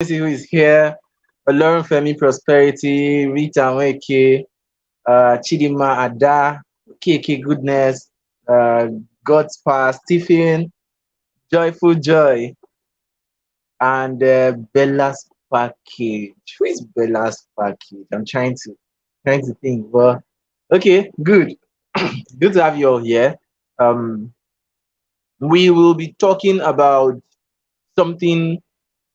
Who is here? Lauren Femi Prosperity, Rita Weke, Chidima Ada, KK Goodness, God's Past, Stephen, Joyful Joy, and Bella's Package. Who is Bella's Package? I'm trying to think. Well, okay, good. Good to have you all here. Um, we will be talking about something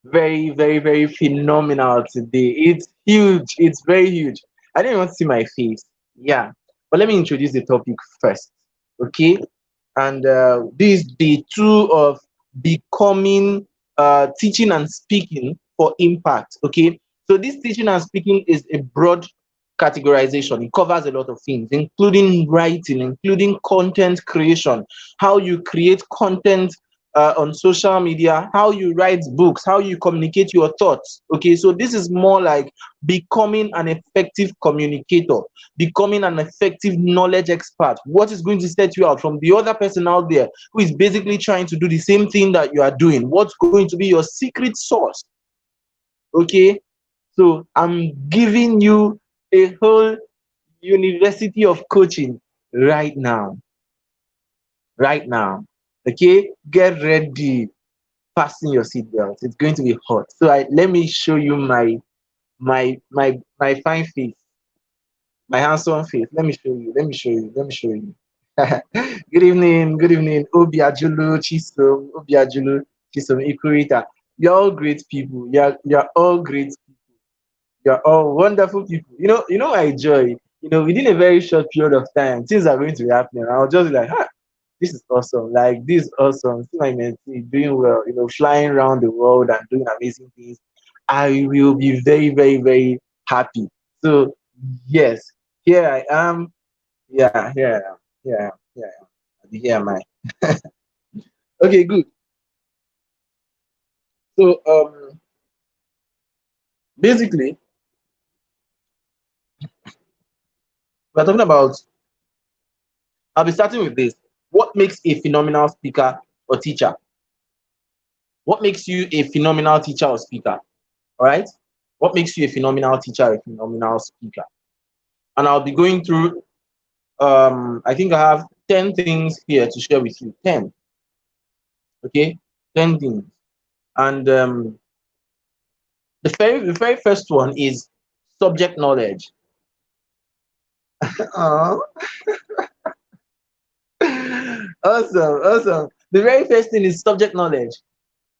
very, very, very phenomenal today. It's huge. It's very huge. I didn't want to see my face. Yeah. But let me introduce the topic first. Okay. And this is day two of becoming teaching and speaking for impact. Okay. So this teaching and speaking is a broad categorization. It covers a lot of things, including writing, including content creation, how you create content on social media, how you write books, how you communicate your thoughts. Okay, so this is more like becoming an effective communicator, becoming an effective knowledge expert. What is going to set you out from the other person out there who is basically trying to do the same thing that you are doing? What's going to be your secret sauce? Okay, so I'm giving you a whole university of coaching right now. Right now. Okay, get ready, fasten your seatbelt. It's going to be hot. So let me show you my fine face, my handsome face. Let me show you. Let me show you. Let me show you. Good evening. Good evening. Obiajulu Chisom. Obiajulu Chisom Ikurita. You're all great people. You're all great people. You're all wonderful people. You know my joy. Within a very short period of time, things are going to be happening. I'll just be like, this is awesome. Like, this is awesome. See my mentee doing well, flying around the world and doing amazing things. I will be very, very, very happy. So, yes, here I am. Yeah, here I am. Here I am. Here I am. Here am I. Okay, good. So, basically, we're talking about, I'll be starting with this. What makes a phenomenal speaker or teacher? What makes you a phenomenal teacher or speaker? All right? What makes you a phenomenal teacher or a phenomenal speaker? And I'll be going through, I think I have 10 things here to share with you. 10. Okay? 10 things. And the very first one is subject knowledge. Aw. Awesome, awesome. The very first thing is subject knowledge.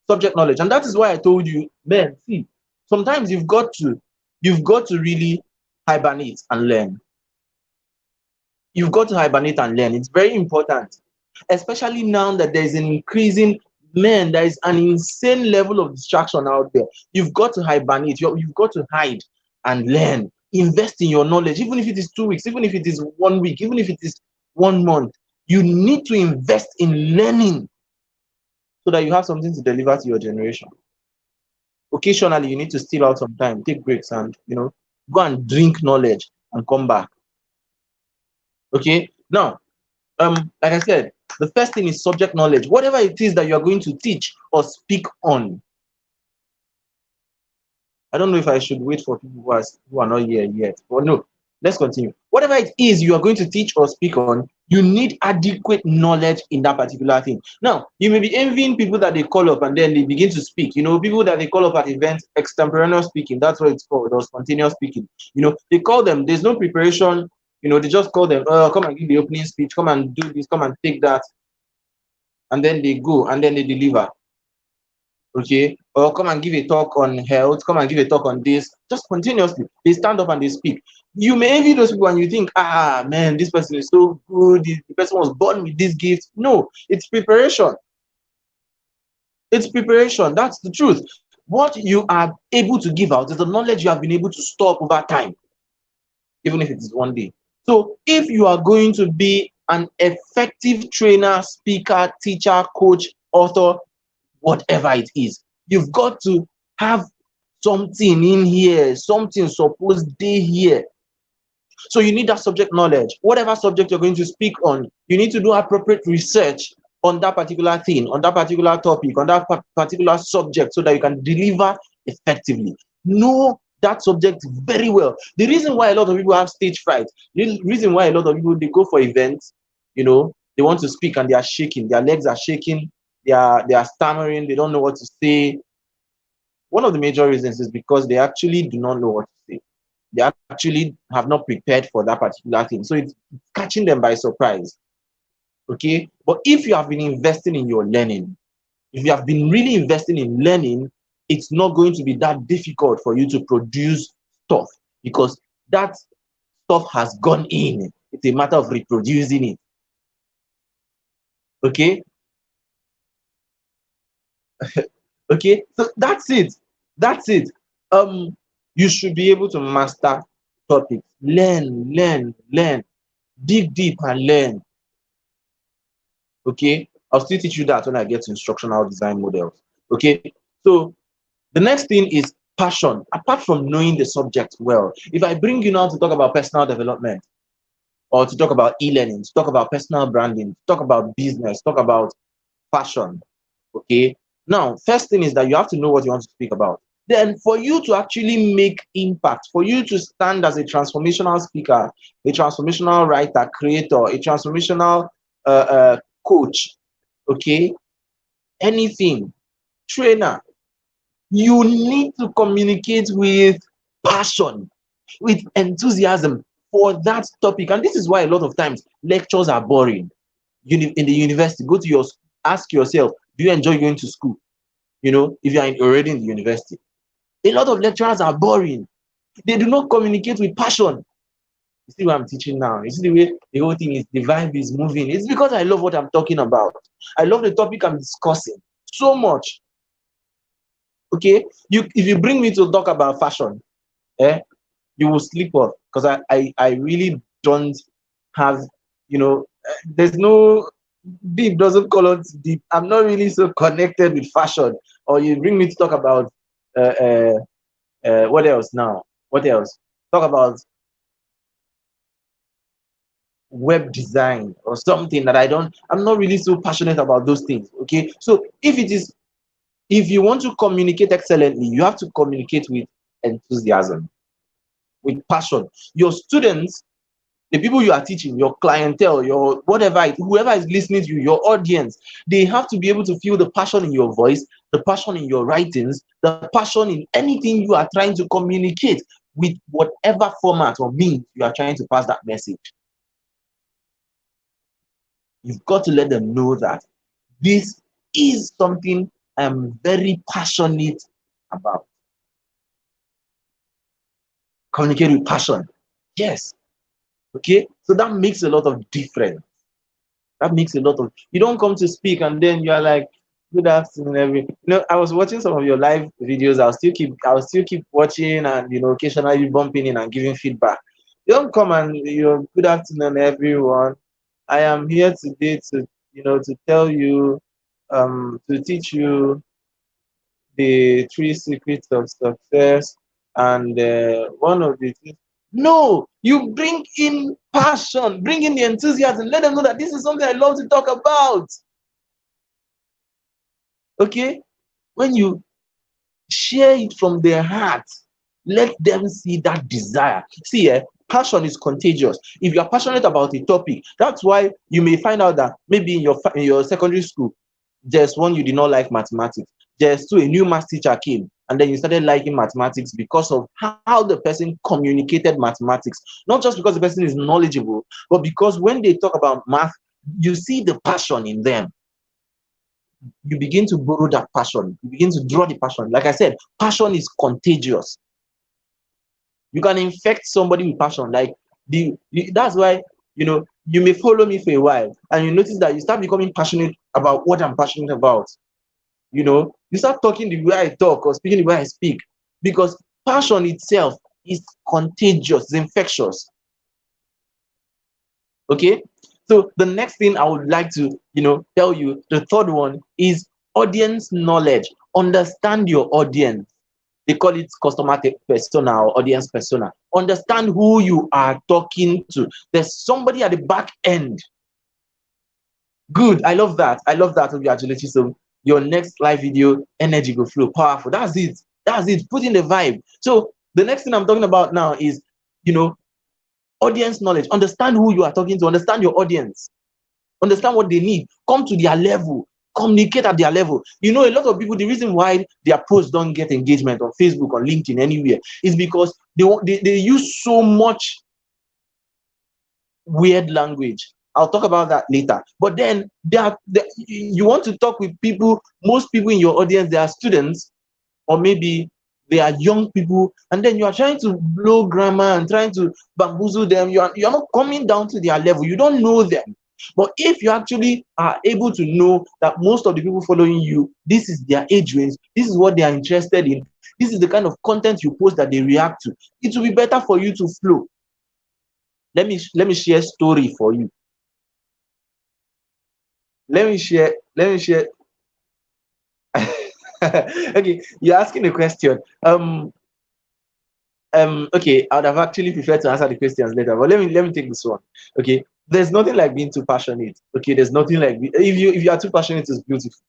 Subject knowledge. And that is why I told you, man, see, sometimes you've got to really hibernate and learn. You've got to hibernate and learn. It's very important, especially now that there's an increasing, man, there is an insane level of distraction out there. You've got to hibernate. You've got to hide and learn. Invest in your knowledge, even if it is 2 weeks, even if it is 1 week, even if it is 1 month. You need to invest in learning so that you have something to deliver to your generation. Occasionally, you need to steal out some time, take breaks, and go and drink knowledge and come back. Okay. Now, like I said, the first thing is subject knowledge. Whatever it is that you are going to teach or speak on. I don't know if I should wait for people who are not here yet, but no, let's continue. Whatever it is you are going to teach or speak on, you need adequate knowledge in that particular thing. Now, you may be envying people that they call up and then they begin to speak. People that they call up at events, extemporaneous speaking, that's what it's called, or spontaneous speaking. They call them, there's no preparation. They just call them, come and give the opening speech, come and do this, come and take that. And then they go and then they deliver. Okay, or come and give a talk on health, come and give a talk on this, just continuously they stand up and they speak. You may envy those people and you think, man, this person is so good, the person was born with this gift. No, it's preparation. It's preparation. That's the truth. What you are able to give out is the knowledge you have been able to store up over time, even if it is one day. So if you are going to be an effective trainer, speaker, teacher, coach, author, whatever it is, you've got to have something in here, something supposed to here. So you need that subject knowledge. Whatever subject you're going to speak on, you need to do appropriate research on that particular thing, on that particular topic, on that particular subject, so that you can deliver effectively. Know that subject very well. The reason why a lot of people have stage fright, the reason why a lot of people they go for events, they want to speak and they are shaking, their legs are shaking, they are stammering, they don't know what to say. One of the major reasons is because they actually do not know what to say. They actually have not prepared for that particular thing. So it's catching them by surprise. Okay. But if you have been investing in your learning, if you have been really investing in learning, it's not going to be that difficult for you to produce stuff because that stuff has gone in. It's a matter of reproducing it. Okay. Okay. So that's it. That's it. Um, you should be able to master topics. Learn, learn, learn. Dig deep and learn. Okay. I'll still teach you that when I get to instructional design models. Okay. So the next thing is passion. Apart from knowing the subject well, if I bring you now to talk about personal development or to talk about e-learning, to talk about personal branding, to talk about business, talk about fashion, okay? Now, first thing is that you have to know what you want to speak about. Then for you to actually make impact, for you to stand as a transformational speaker, a transformational writer, creator, a transformational coach, okay? Anything, trainer, you need to communicate with passion, with enthusiasm for that topic. And this is why a lot of times lectures are boring. In the university, go to your ask yourself, do you enjoy going to school? If you are already in the university, a lot of lecturers are boring. They do not communicate with passion. You see what I'm teaching now? You see the way the whole thing is, the vibe is moving. It's because I love what I'm talking about. I love the topic I'm discussing so much. Okay, if you bring me to talk about fashion, eh, you will sleep off because I really don't have, there's no deep doesn't call it deep. I'm not really so connected with fashion. Or you bring me to talk about uh, uh, what else now? What else? Talk about web design or something that I'm not really so passionate about those things. Okay. So if you want to communicate excellently, you have to communicate with enthusiasm, with passion. Your students, the people you are teaching, your clientele, your whatever, whoever is listening to you, your audience, they have to be able to feel the passion in your voice, the passion in your writings, the passion in anything you are trying to communicate with whatever format or means you are trying to pass that message. You've got to let them know that this is something I'm very passionate about. Communicate with passion. Yes. Okay. So that makes a lot of difference. That makes a lot of. You don't come to speak and then you are like, "Good afternoon, I was watching some of your live videos. I'll still keep watching and occasionally bumping in and giving feedback. You don't come and good afternoon, everyone. I am here today to tell you, to teach you the three secrets of success, and one of the things. No, you bring in passion, bring in the enthusiasm, let them know that this is something I love to talk about. Okay, when you share it from their heart, let them see that desire. See, passion is contagious. If you are passionate about a topic, that's why you may find out that maybe in your secondary school, there's one you did not like mathematics. There's two, a new math teacher came, and then you started liking mathematics because of how the person communicated mathematics. Not just because the person is knowledgeable, but because when they talk about math, you see the passion in them. You begin to borrow that passion. You begin to draw the passion. Like I said, passion is contagious. You can infect somebody with passion. Like that's why you may follow me for a while, and you notice that you start becoming passionate about what I'm passionate about. You start talking the way I talk or speaking the way I speak because passion itself is contagious, it's infectious. Okay. So the next thing I would like to, tell you, the third one is audience knowledge. Understand your audience. They call it customer persona or audience persona. Understand who you are talking to. There's somebody at the back end. Good. I love that. I love that. Congratulations. So your next live video, energy go flow. Powerful. That's it. That's it. Put in the vibe. So the next thing I'm talking about now is, you know, audience knowledge. Understand who you are talking to. Understand your audience. Understand what they need. Come to their level. Communicate at their level. You know, a lot of people, the reason why their posts don't get engagement on Facebook, on LinkedIn, anywhere, is because they use so much weird language. I'll talk about that later. But then you want to talk with people, most people in your audience, they are students, or maybe they are young people, and then you are trying to blow grammar and trying to bamboozle them. You're not coming down to their level. You don't know them. But if you actually are able to know that most of the people following you, this is their age range, this is what they are interested in, this is the kind of content you post that they react to, it will be better for you to flow. Let me share a story for you. Let me share. Okay, you're asking a question. Okay, I would have actually preferred to answer the questions later, but let me take this one. Okay, there's nothing like being too passionate. Okay, there's nothing like if you are too passionate, it's beautiful.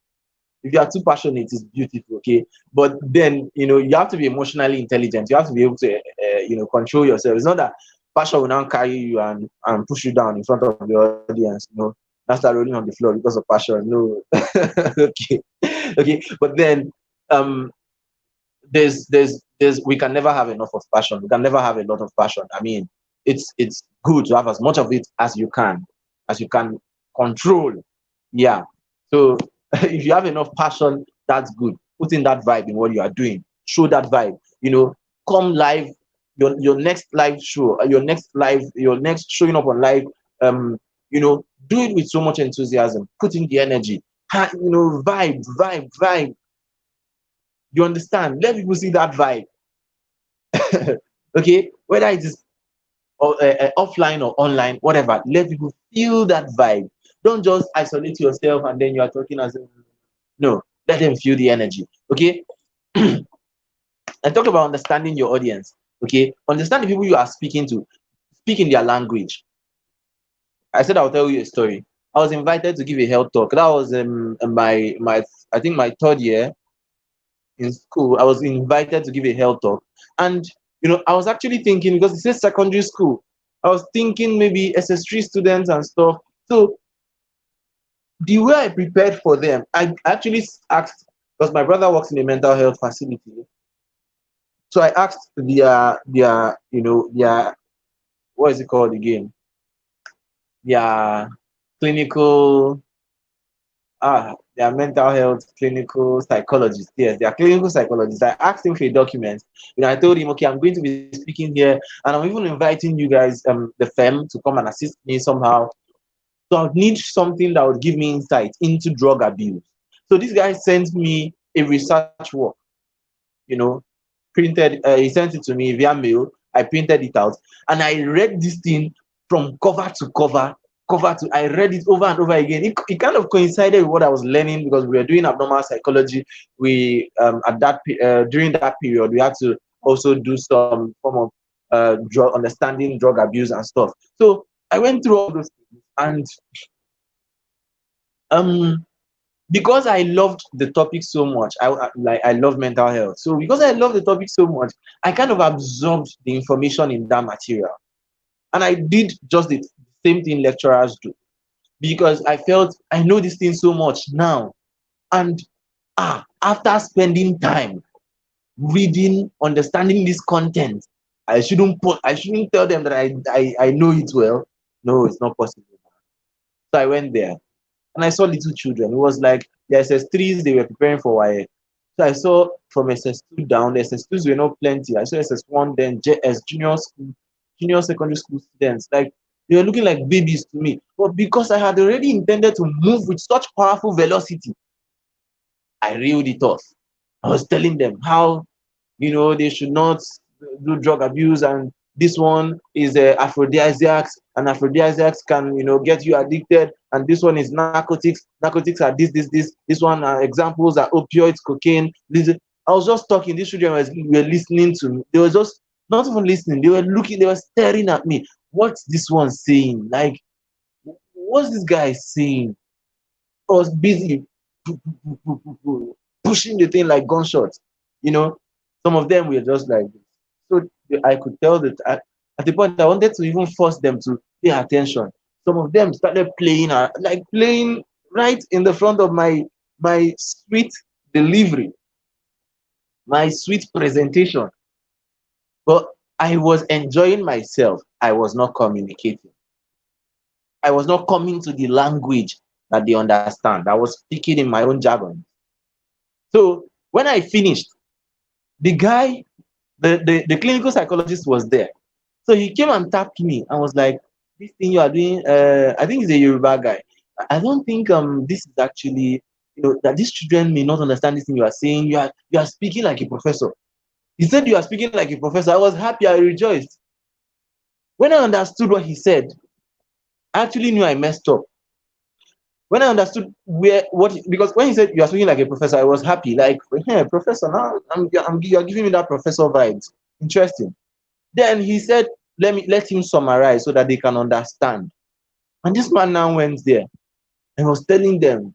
If you are too passionate, it's beautiful. Okay, but then you have to be emotionally intelligent. You have to be able to control yourself. It's not that passion will now carry you and push you down in front of the audience. Now start rolling on the floor because of passion. No. Okay, okay, but then um there's we can never have enough of passion. We can never have a lot of passion. I mean, it's good to have as much of it as you can control. Yeah. So if you have enough passion, that's good. Put in that vibe in what you are doing. Show that vibe. Come live, your next live show, your next showing up on live. Do it with so much enthusiasm. Put in the energy. Vibe. You understand? Let people see that vibe. Okay, whether it is offline or online, whatever, let people feel that vibe. Don't just isolate yourself and then you are talking as if, no, let them feel the energy. Okay. I talk about understanding your audience. Okay, understand the people you are speaking to, speak in their language. I said I'll tell you a story. I was invited to give a health talk. That was my I think my third year in school. I was invited to give a health talk, and I was actually thinking, because it says secondary school, I was thinking maybe SS3 students and stuff. So the way I prepared for them, I actually asked, because my brother works in a mental health facility. So I asked their what is it called again? Their clinical they are mental health clinical psychologists. Yes, they are clinical psychologists. I asked him for a document. I told him, okay, I'm going to be speaking here, and I'm even inviting you guys, the firm, to come and assist me somehow. So I would need something that would give me insight into drug abuse. So this guy sent me a research work, you know, printed. He sent it to me via mail. I printed it out, and I read this thing from cover to cover, cover to. I read it over and over again. It kind of coincided with what I was learning, because we were doing abnormal psychology. We during that period, we had to also do some form of drug understanding drug abuse and stuff. So I went through all those things, and um because I loved the topic so much, I love mental health. So because I love the topic so much, I kind of absorbed the information in that material, and I did just the same thing lecturers do, because I felt I know this thing so much now, and after spending time reading, understanding this content, I shouldn't tell them that I know it well. No, it's not possible. So I went there, and I saw little children. It was like the SS3s, they were preparing for YA. So I saw from SS2 down, the SS2s were not plenty. I saw SS1, then JS, junior school, junior secondary school students. Like, they were looking like babies to me. But because I had already intended to move with such powerful velocity, I reeled it off. I was telling them how they should not do drug abuse, and this one is aphrodisiacs, and aphrodisiacs can get you addicted, and this one is narcotics are this one examples are opioids, cocaine. I was just talking, these children were listening to me. They were just not even listening, they were looking, they were staring at me. What's this one saying? Like, what's this guy saying? I was busy pushing the thing like gunshots, you know Some of them were just like this. So I could tell that at the point I wanted to even force them to pay attention. Some of them started playing, like playing right in the front of my sweet delivery, my sweet presentation. But I was enjoying myself. I was not communicating. I was not coming to the language that they understand. I was speaking in my own jargon. So when I finished, the guy, the clinical psychologist was there. So he came and tapped me and was like, "This thing you are doing, I think he's a Yoruba guy. I don't think this is actually, that these children may not understand this thing you are saying. You are speaking like a professor." He said you are speaking like a professor. I was happy, I rejoiced. When I understood what he said, I actually knew I messed up. When I understood because when he said you are speaking like a professor, I was happy. Like, hey, professor, now you're giving me that professor vibes. Interesting. Then he said, let him summarize so that they can understand. And this man now went there and was telling them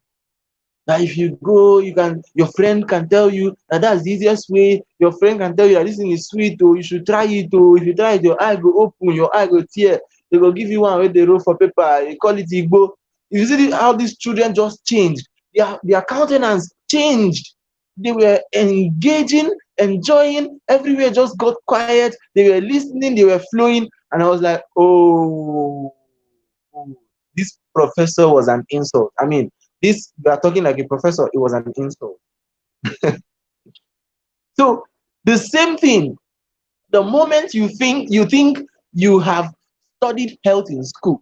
that if you go, your friend can tell you that that's the easiest way. Your friend can tell you that this thing is sweet, or you should try it, or if you try it, your eye go open, your eye go tear. They go give you one where they roll for paper. They call it Igbo. You see how these children just changed. Their countenance changed. They were engaging, enjoying. Everywhere just got quiet. They were listening. They were flowing. And I was like, oh, this professor was an insult. I mean, this you are talking like a professor. It was an insult. So the same thing. The moment you think you have studied health in school,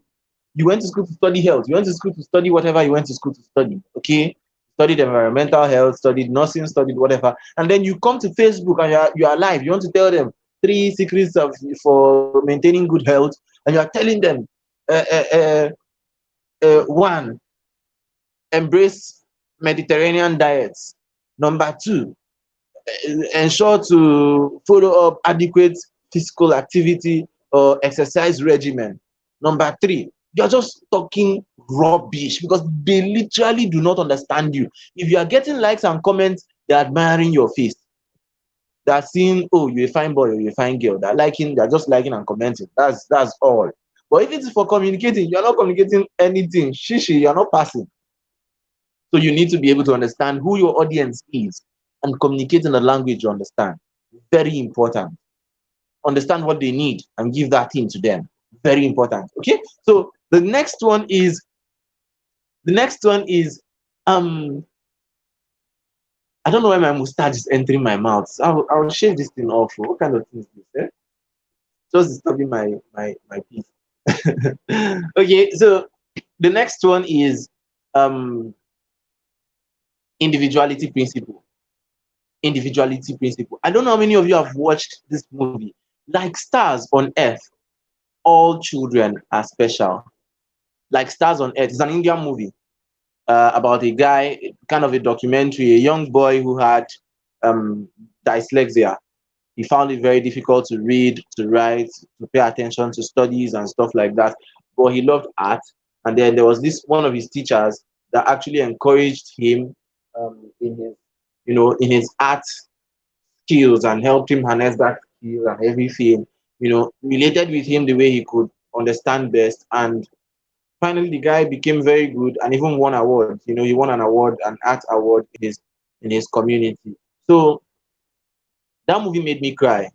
you went to school to study health, you went to school to study whatever you went to school to study, okay? Studied environmental health, studied nursing, studied whatever, and then you come to Facebook and you are live. You want to tell them 3 secrets for maintaining good health, and you are telling them, uh, uh, uh, one, embrace Mediterranean diets. Number two, ensure to follow up adequate physical activity or exercise regimen. Number three, you're just talking rubbish because they literally do not understand you. If you are getting likes and comments, they're admiring your face. They're seeing, oh, you're a fine boy or you're a fine girl. They're just liking and commenting. That's all. But if it is for communicating, you're not communicating anything. Shishi, you're not passing. So you need to be able to understand who your audience is and communicate in a language you understand. Very important. Understand what they need and give that thing to them. Very important. Okay. So the next one is um I don't know why my mustache is entering my mouth. So I'll shave this thing off. What kind of thing is this? Just disturbing my piece. Okay, so the next one is um individuality principle. Individuality principle. I don't know how many of you have watched this movie. Like stars on earth, all children are special. Like stars on earth. It's an Indian movie about a guy, kind of a documentary, a young boy who had um, dyslexia. He found it very difficult to read, to write, to pay attention to studies and stuff like that. But he loved art. And then there was this one of his teachers that actually encouraged him in his art skills and helped him harness that skill and everything, related with him the way he could understand best. And finally, the guy became very good and even won awards. He won an award, an art award in his community. So that movie made me cry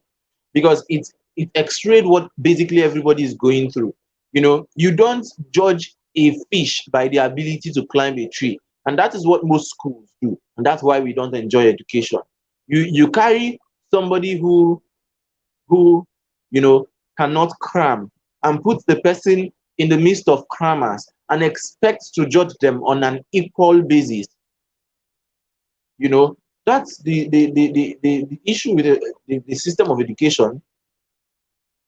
because it x-rayed what basically everybody is going through. You don't judge a fish by the ability to climb a tree, and that is what most schools do, and that's why we don't enjoy education. You carry somebody who cannot cram and put the person in the midst of crammers and expect to judge them on an equal basis. That's the issue with the system of education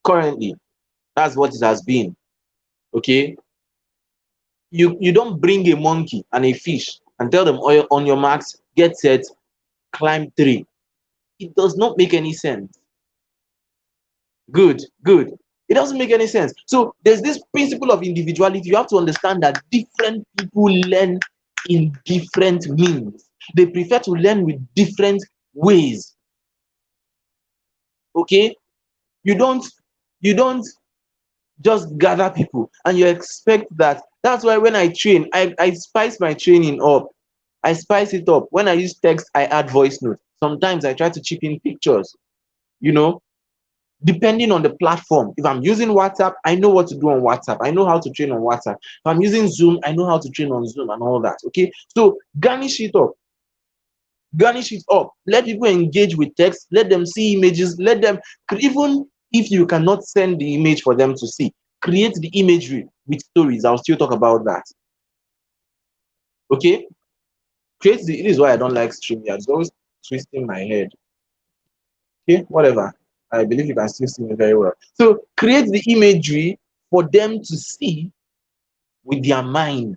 currently. That's what it has been. Okay, you don't bring a monkey and a fish and tell them, on your marks, get set, climb tree. It does not make any sense. Good. It doesn't make any sense. So there's this principle of individuality. You have to understand that different people learn in different means. They prefer to learn with different ways. Okay, you don't you don't just gather people and you expect that. That's why when I train, I spice my training up. I spice it up. When I use text, I add voice notes. Sometimes I try to chip in pictures, you know, depending on the platform. If I'm using WhatsApp, I know what to do on WhatsApp. I know how to train on WhatsApp. If I'm using Zoom, I know how to train on Zoom and all that. Okay. So garnish it up. Garnish it up. Let people engage with text. Let them see images. Let them, even if you cannot send the image for them to see, create the imagery with stories. I'll still talk about that. Okay. Create the, this is why I don't like StreamYard. It's always twisting my head. Okay, whatever. I believe you can still see me very well. So create the imagery for them to see with their mind.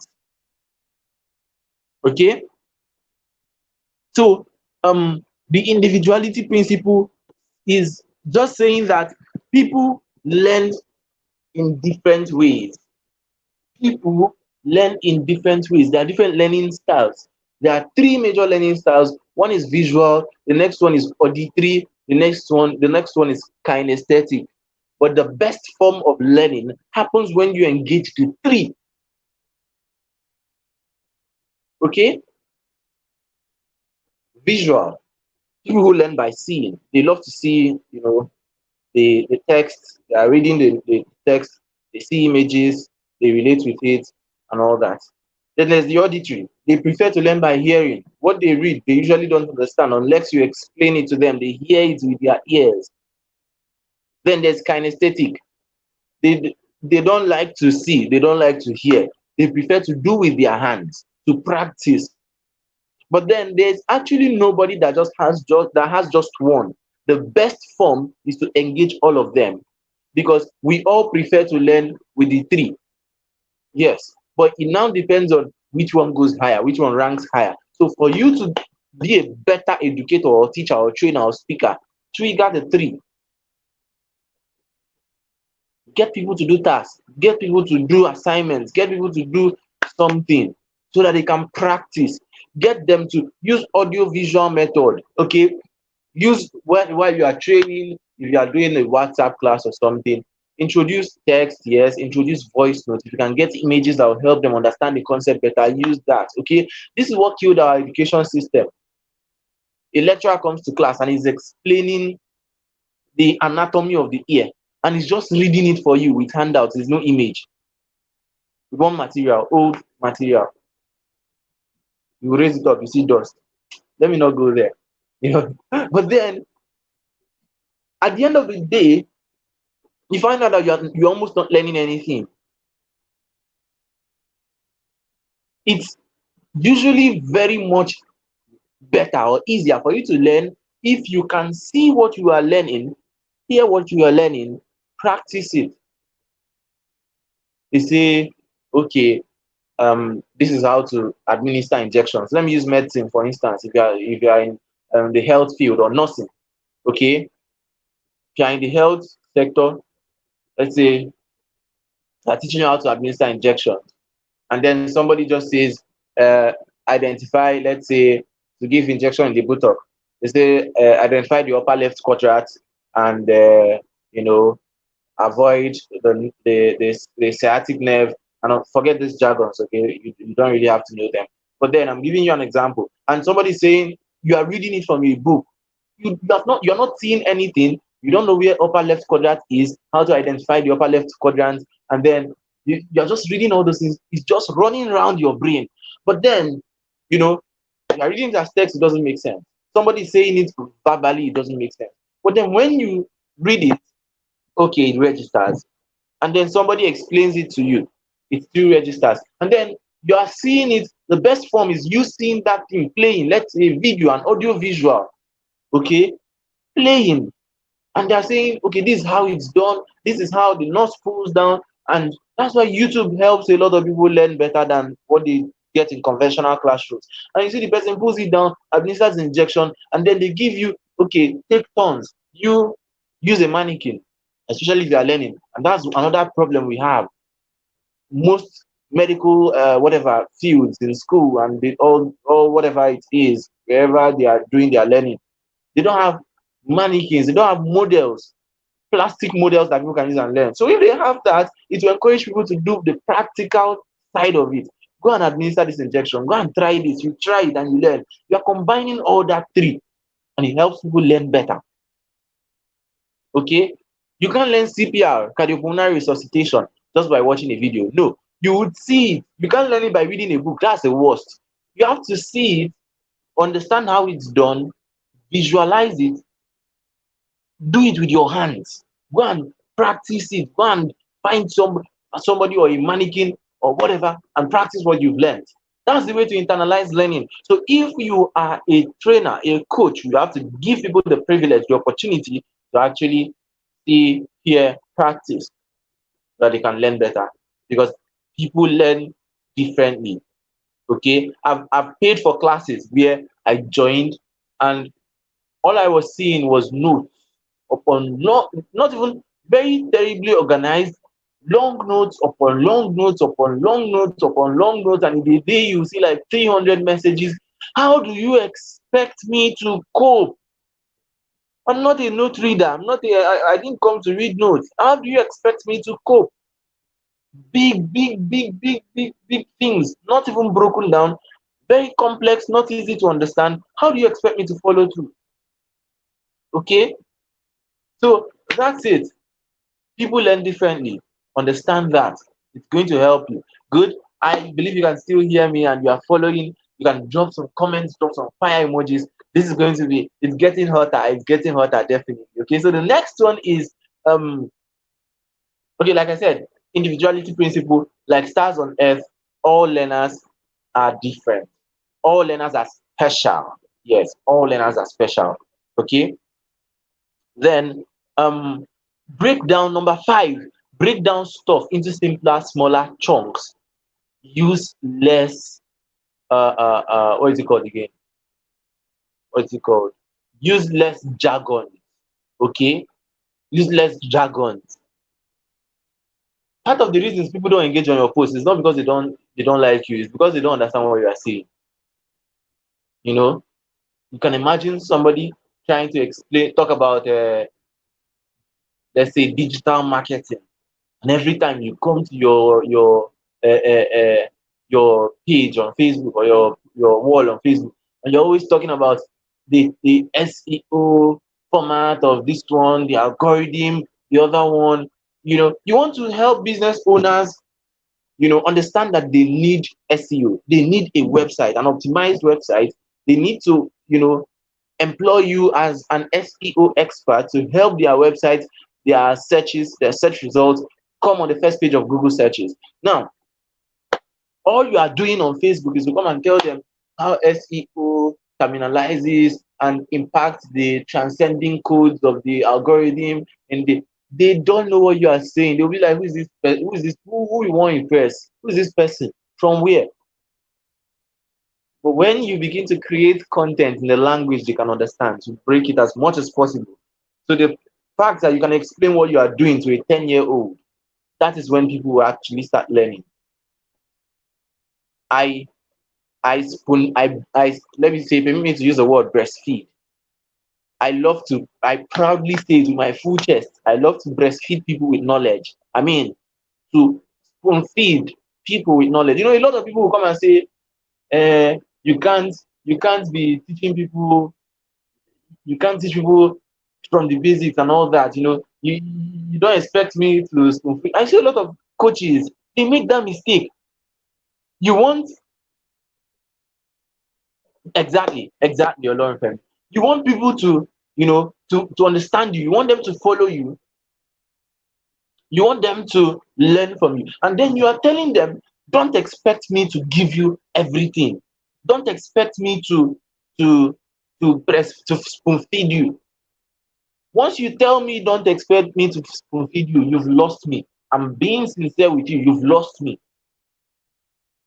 Okay. So the individuality principle is just saying that people learn in different ways. People learn in different ways. There are different learning styles. There are three major learning styles. One is visual, the next one is auditory, the next one is kinesthetic. But the best form of learning happens when you engage the three. Okay? Visual. People who learn by seeing. They love to see, the text, they are reading the text, they see images, they relate with it, and all that. Then there's the auditory. They prefer to learn by hearing. What they read, they usually don't understand unless you explain it to them. They hear it with their ears. Then there's kinesthetic. They don't like to see, they don't like to hear. They prefer to do with their hands, to practice. But then there's actually nobody that has just one. The best form is to engage all of them because we all prefer to learn with the three. Yes, but it now depends on which one goes higher, which one ranks higher. So for you to be a better educator or teacher or trainer or speaker, trigger the three. Get people to do tasks, get people to do assignments, get people to do something so that they can practice. Get them to use audio visual method. Okay, use while you are training, if you are doing a WhatsApp class or something, introduce text, yes, introduce voice notes. If you can get images that will help them understand the concept better, use that. Okay, this is what killed our education system. A lecturer comes to class and is explaining the anatomy of the ear and he's just reading it for you with handouts. There's no image. One material, old material, you raise it up, you see dust. Let me not go there. You know, but then at the end of the day, you find out that you're almost not learning anything. It's usually very much better or easier for you to learn if you can see what you are learning, hear what you are learning, practice it. They say, okay, this is how to administer injections. Let me use medicine for instance. If you are in the health field or nursing, okay, if you are in the health sector, let's say they are teaching you how to administer injections, and then somebody just says, uh, identify, let's say, to give injection in the buttock. They say, identify the upper left quadrant and you know avoid the sciatic nerve, and forget these jargons. Okay, you don't really have to know them. But then I'm giving you an example, and somebody saying you are reading it from a book. You're not seeing anything. You don't know where upper left quadrant is, how to identify the upper left quadrant, and then you're just reading all those things. It's just running around your brain. But then, you know, you're reading it as text, it doesn't make sense. Somebody saying it verbally, it doesn't make sense. But then when you read it, okay, it registers. And then somebody explains it to you, it still registers. And then you are seeing it. The best form is you seeing that thing playing, let's say video and audio visual, okay, playing. And they're saying, okay, this is how it's done, this is how the nurse pulls down. And that's why YouTube helps a lot of people learn better than what they get in conventional classrooms. And you see the person pulls it down, administers the injection, and then they give you, okay, take turns. You use a mannequin, especially if you are learning. And that's another problem we have. Most medical whatever fields in school and all whatever it is, wherever they are doing their learning, they don't have mannequins, they don't have models, plastic models that people can use and learn. So if they have that, it will encourage people to do the practical side of it. Go and administer this injection, go and try this, you try it and you learn. You are combining all that three and it helps people learn better. Okay, you can't learn CPR, cardiopulmonary resuscitation, just by watching a video. No, you would see it. You can't learn it by reading a book. That's the worst. You have to see it, understand how it's done, visualize it, do it with your hands. Go and practice it. Go and find somebody or a mannequin or whatever and practice what you've learned. That's the way to internalize learning. So if you are a trainer, a coach, you have to give people the privilege, the opportunity to actually see, hear, practice so that they can learn better. Because people learn differently. Okay. I've paid for classes where I joined and all I was seeing was notes upon not even very terribly organized, long notes upon long notes upon long notes upon long notes, and in a day you see like 300 messages. How do you expect me to cope? I'm not a note reader. I didn't come to read notes. How do you expect me to cope? Big things, not even broken down, very complex, not easy to understand. How do you expect me to follow through? Okay, so that's it. People learn differently. Understand that. It's going to help you. Good. I believe you can still hear me and you are following. You can drop some comments, drop some fire emojis. This is going to be, it's getting hotter. It's getting hotter, definitely. Okay, so the next one is, okay, like I said, individuality principle, like stars on earth, all learners are different. All learners are special. Yes, all learners are special. Okay, then break down number 5, break down stuff into simpler, smaller chunks. Use less what is it called again? What is it called? Use less jargon. Okay? Use less jargon. Part of the reasons people don't engage on your post is not because they don't like you, it's because they don't understand what you are saying. You know, you can imagine somebody trying to explain, talk about let's say digital marketing. And every time you come to your page on Facebook or your wall on Facebook, and you're always talking about the SEO format of this one, the algorithm, the other one. You want to help business owners, understand that they need SEO, they need a website, an optimized website. They need to, employ you as an SEO expert to help their websites, their searches, their search results come on the first page of Google searches. Now, all you are doing on Facebook is to come and tell them how SEO terminalizes and impacts the transcending codes of the algorithm, and they don't know what you are saying. They'll be like, who is this? Who is this? Who you want to impress? Who is this person? From where? But when you begin to create content in the language they can understand, to break it as much as possible. So the fact that you can explain what you are doing to a 10-year-old, that is when people will actually start learning. I I let me say, permit me to use the word breastfeed. I proudly say it with my full chest, I love to breastfeed people with knowledge. I mean, to spoon feed people with knowledge. A lot of people will come and say, you can't be teaching people, you can't teach people from the basics and all that. You don't expect me to spoon feed. I see a lot of coaches, they make that mistake. You want exactly, Olorun Femi. You want people to, to understand you. You want them to follow you. You want them to learn from you. And then you are telling them, don't expect me to give you everything. Don't expect me to to spoon feed you. Once you tell me don't expect me to spoon feed you, you've lost me. I'm being sincere with you, you've lost me.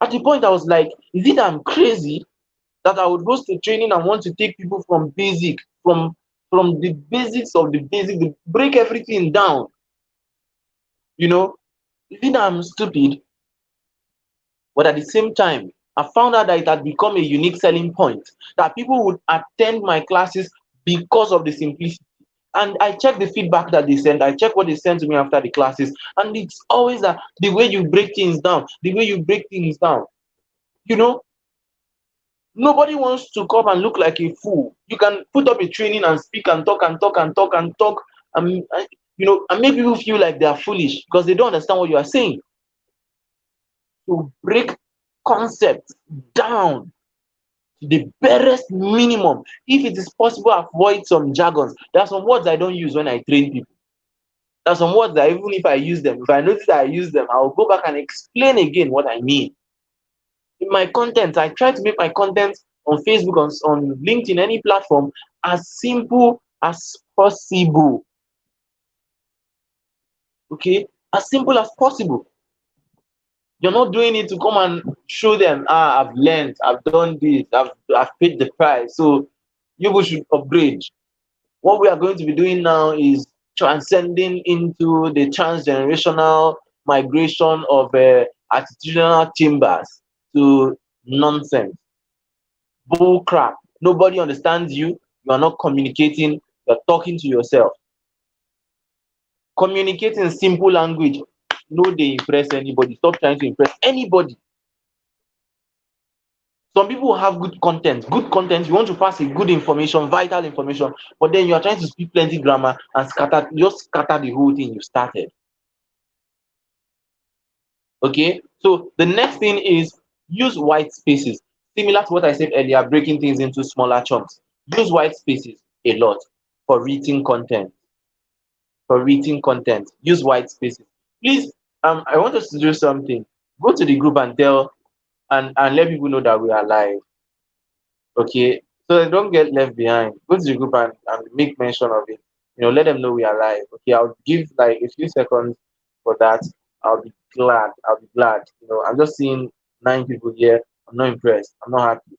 At the point I was like, is it I'm crazy that I would host a training and want to take people from basic, from the basics of the basic, break everything down. Is it I'm stupid? But at the same time, I found out that it had become a unique selling point, that people would attend my classes because of the simplicity. And I check the feedback that they send. I check what they send to me after the classes, and it's always that the way you break things down, the way you break things down. You know, nobody wants to come and look like a fool. You can put up a training and speak and talk and talk and talk and talk, and make people feel like they are foolish because they don't understand what you are saying. To break concepts down to the barest minimum. If it is possible, avoid some jargons. There are some words I don't use when I train people. There are some words that even if I use them, if I notice that I use them, I'll go back and explain again what I mean. In my content, I try to make my content on Facebook, on LinkedIn, any platform, as simple as possible. Okay? As simple as possible. You're not doing it to come and show them, I've learned, I've done this, I've paid the price. So you should upgrade. What we are going to be doing now is transcending into the transgenerational migration of attitudinal timbers to nonsense, bull crap. Nobody understands you. You are not communicating. You're talking to yourself. Communicate in simple language. No, they impress anybody. Stop trying to impress anybody. Some people have good content. Good content, you want to pass a good information, vital information, but then you are trying to speak plenty grammar and scatter the whole thing you started. Okay, so the next thing is use white spaces. Similar to what I said earlier, breaking things into smaller chunks. Use white spaces a lot for written content. For written content, use white spaces. Please, I want us to do something. Go to the group and tell and let people know that we are live. Okay, so they don't get left behind. Go to the group and make mention of it. Let them know we are live. Okay, I'll give like a few seconds for that. I'll be glad. I'll be glad. I'm just seeing 9 people here. I'm not impressed. I'm not happy.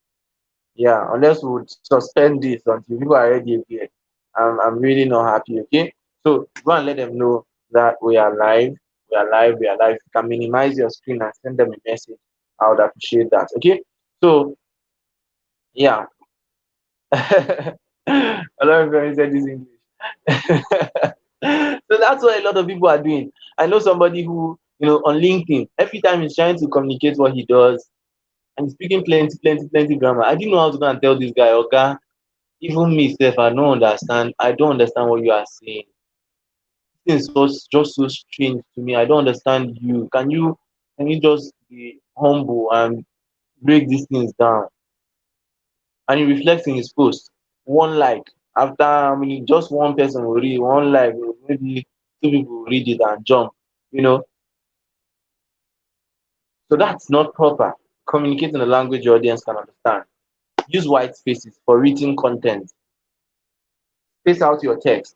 Yeah, unless we would suspend this until people are ready again. I'm really not happy. Okay, so go and let them know that we are live. We are live. We are live. You can minimize your screen and send them a message. I would appreciate that. Okay, so yeah. I love when you said this English. So that's what a lot of people are doing. I know somebody who, on LinkedIn, every time he's trying to communicate what he does, and he's speaking plenty, plenty, plenty grammar. I didn't know how to go and tell this guy, okay, even me, self, I don't understand. I don't understand what you are saying. Things just so strange to me. I don't understand you. Can you just be humble and break these things down? And he reflects in his post. One like, after how many, just one person will read, one like, maybe 2 people will read it and jump, you know. So that's not proper. Communicate in a language your audience can understand. Use white spaces for written content. Space out your text.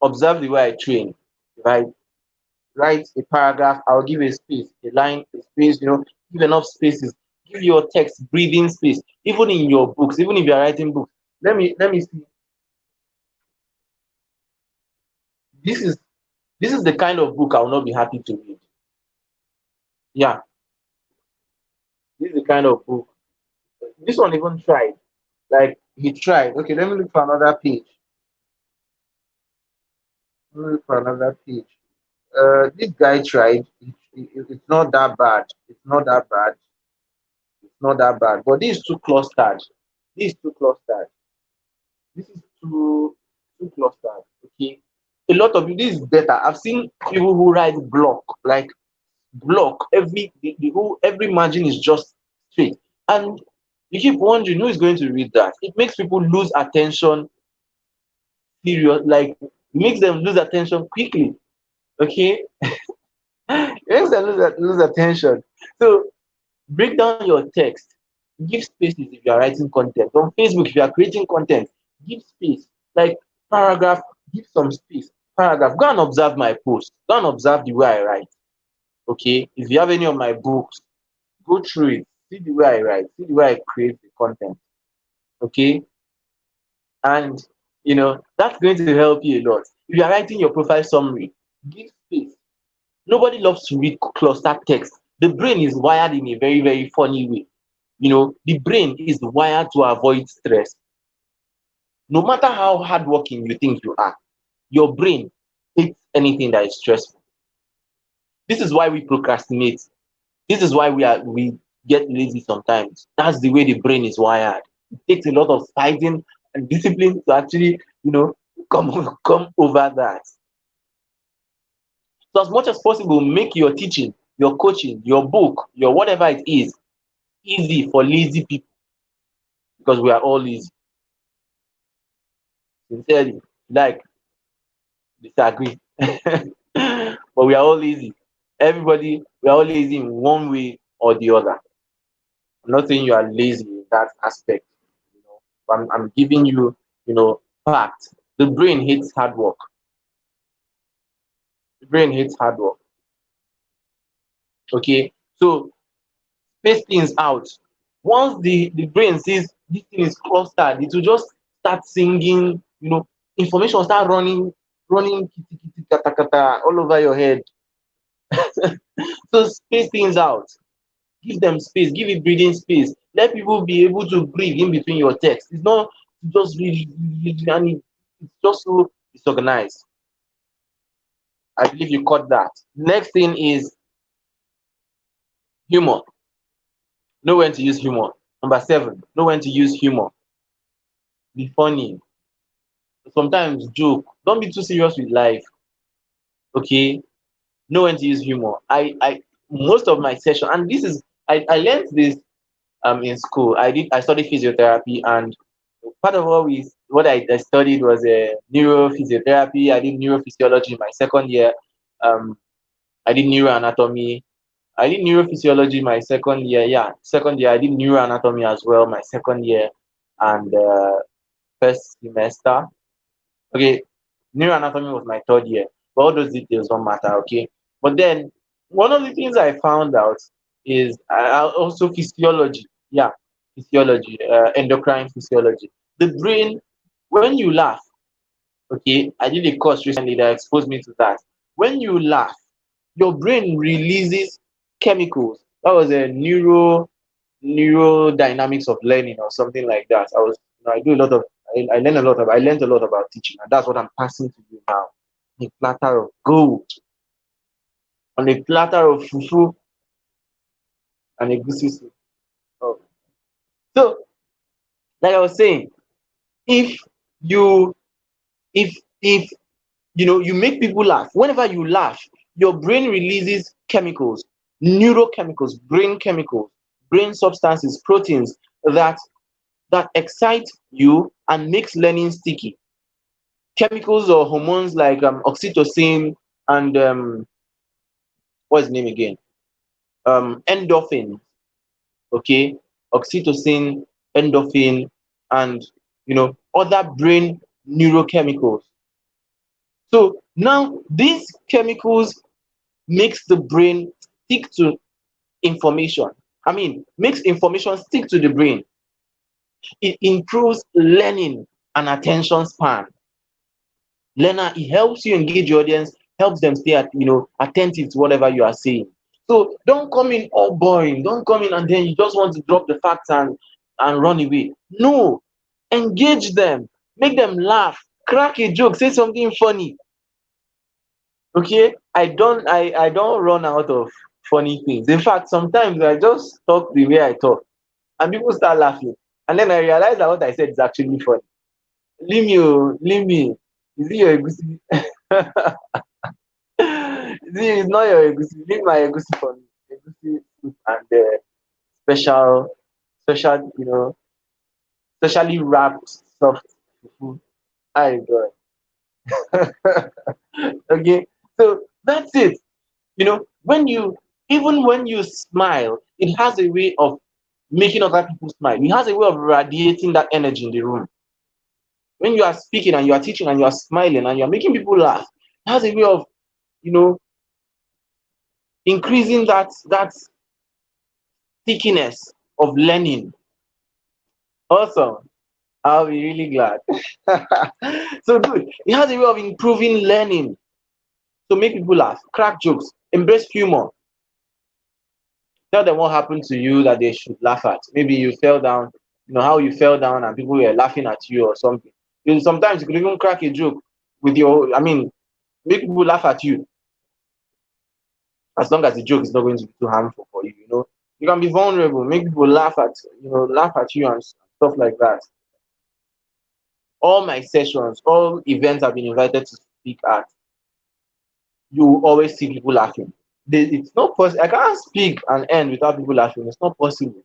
Observe the way I train. If I write a paragraph, I'll give a space, a line, a space, give enough spaces. Give your text breathing space. Even in your books, even if you're writing books. Let me see. This is this is the kind of book I will not be happy to read. Yeah, this is the kind of book. This one even tried. Like he tried. Okay, let me look for another page. Let me look for another page. This guy tried. It's not that bad. It's not that bad. It's not that bad. But this is too clustered. This is too clustered. This is too clustered. Okay. A lot of this is better. I've seen people who write block, like block. The whole every margin is just straight. And you keep wondering who is going to read that. It makes people lose attention serious, like it makes them lose attention quickly. Okay. It makes them lose attention. So break down your text. Give spaces if you are writing content. On Facebook, if you are creating content, give space. Like paragraph, give some space. Paragraph. Go and observe my post. Go and observe the way I write. Okay. If you have any of my books, go through it. See the way I write. See the way I create the content. Okay. And that's going to help you a lot. If you are writing your profile summary, give space. Nobody loves to read cluster text. The brain is wired in a very, very funny way. The brain is wired to avoid stress. No matter how hardworking you think you are, your brain hates anything that is stressful. This is why we procrastinate. This is why we get lazy sometimes. That's the way the brain is wired. It takes a lot of fighting and discipline to actually, come over that. So as much as possible, make your teaching, your coaching, your book, your whatever it is, easy for lazy people, because we are all lazy. Sincerely, like, disagree. But we are all lazy. Everybody, we are all lazy in one way or the other. I'm not saying you are lazy in that aspect, but I'm giving you, fact. The brain hates hard work. The brain hates hard work. Okay, so space things out. Once the brain sees this thing is clustered, it will just start singing. Information will start running kitty kitty kata kata all over your head. So space things out. Give them space, give it breathing space. Let people be able to breathe in between your text. It's not just really, really, and it's just so disorganized. I believe you caught that. Next thing is humor. Know when to use humor. Number 7, know when to use humor. Be funny. Sometimes joke. Don't be too serious with life. Okay? Know when to use humor. I most of my session, and this is I learned this in school. I studied physiotherapy, and part of what I studied was neurophysiotherapy. I did neurophysiology in my second year. Um, I did neuroanatomy. I did neurophysiology my second year. Yeah, second year. I did neuroanatomy as well my second year, and first semester. Okay, neuroanatomy was my third year, but all those details don't matter. Okay, but then one of the things I found out is also physiology. Yeah, physiology, endocrine physiology. The brain, when you laugh, okay, I did a course recently that exposed me to that. When you laugh, your brain releases chemicals. That was a neurodynamics of learning or something like that. I do a lot of I learned a lot about teaching, and that's what I'm passing to you now. A platter of gold, on a platter of fufu and a goosey soup. Oh. So, like I was saying, if you if you make people laugh, whenever you laugh, your brain releases chemicals, neurochemicals, brain substances, proteins that excite you and makes learning sticky. Chemicals or hormones like oxytocin and what's the name again? Endorphin. Okay, oxytocin, endorphin, and other brain neurochemicals. So now these chemicals makes the brain stick to information. I mean, makes information stick to the brain. It improves learning and attention span. Learner, it helps you engage your audience, helps them stay attentive to whatever you are saying. So don't come in all boring. Don't come in and then you just want to drop the facts and run away. No, engage them, make them laugh, crack a joke, say something funny. Okay, I don't run out of funny things. In fact, sometimes I just talk the way I talk, and people start laughing, and then I realize that what I said is actually funny. Leave me, oh, leave me. Is it your egusi? It's not your egusi. Leave my egusi for me. Egusi soup and special, special, specially wrapped soft food. I God. Okay, so that's it. When you even when you smile, it has a way of making other people smile. It has a way of radiating that energy in the room. When you are speaking and you are teaching and you are smiling and you are making people laugh, it has a way of you know increasing that stickiness of learning. Awesome. I'll be really glad. So good. It has a way of improving learning. So make people laugh, crack jokes, embrace humor. Tell them what happened to you that they should laugh at. Maybe you fell down, how you fell down and people were laughing at you or something. Sometimes you could even crack a joke with your, I mean, make people laugh at you, as long as the joke is not going to be too harmful for you. You can be vulnerable, make people laugh at you and stuff like that. All my sessions, all events I've been invited to speak at, you will always see people laughing. It's not possible. I can't speak and end without people laughing. It's not possible.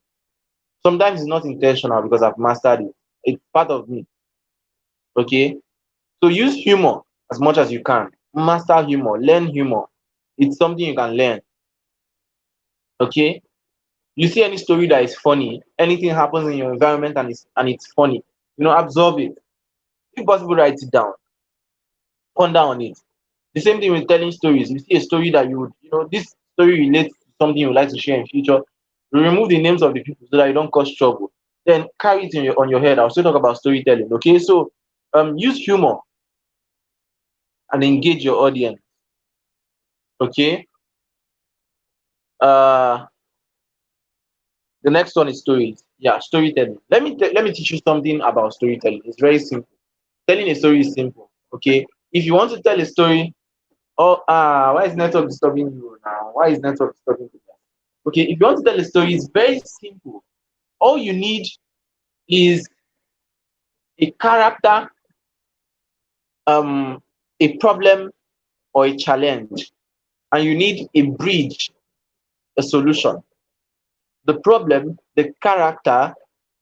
Sometimes it's not intentional because I've mastered it. It's part of me. Okay. So use humor as much as you can. Master humor. Learn humor. It's something you can learn. Okay. You see any story that is funny, anything happens in your environment and it's funny. Absorb it. If possible, write it down. Ponder on it. The same thing with telling stories. You see a story that this story relates to something you would like to share in future. You remove the names of the people so that you don't cause trouble. Then carry it on your head. I'll still talk about storytelling. Okay, so use humor and engage your audience. Okay. Uh, the next one is stories. Yeah, storytelling. Let me teach you something about storytelling. It's very simple. Telling a story is simple. Okay. If you want to tell a story, why is network disturbing you now? Why is network disturbing you? Okay, if you want to tell a story, it's very simple. All you need is a character, um, a problem, or a challenge, and you need a bridge, a solution. The problem, the character,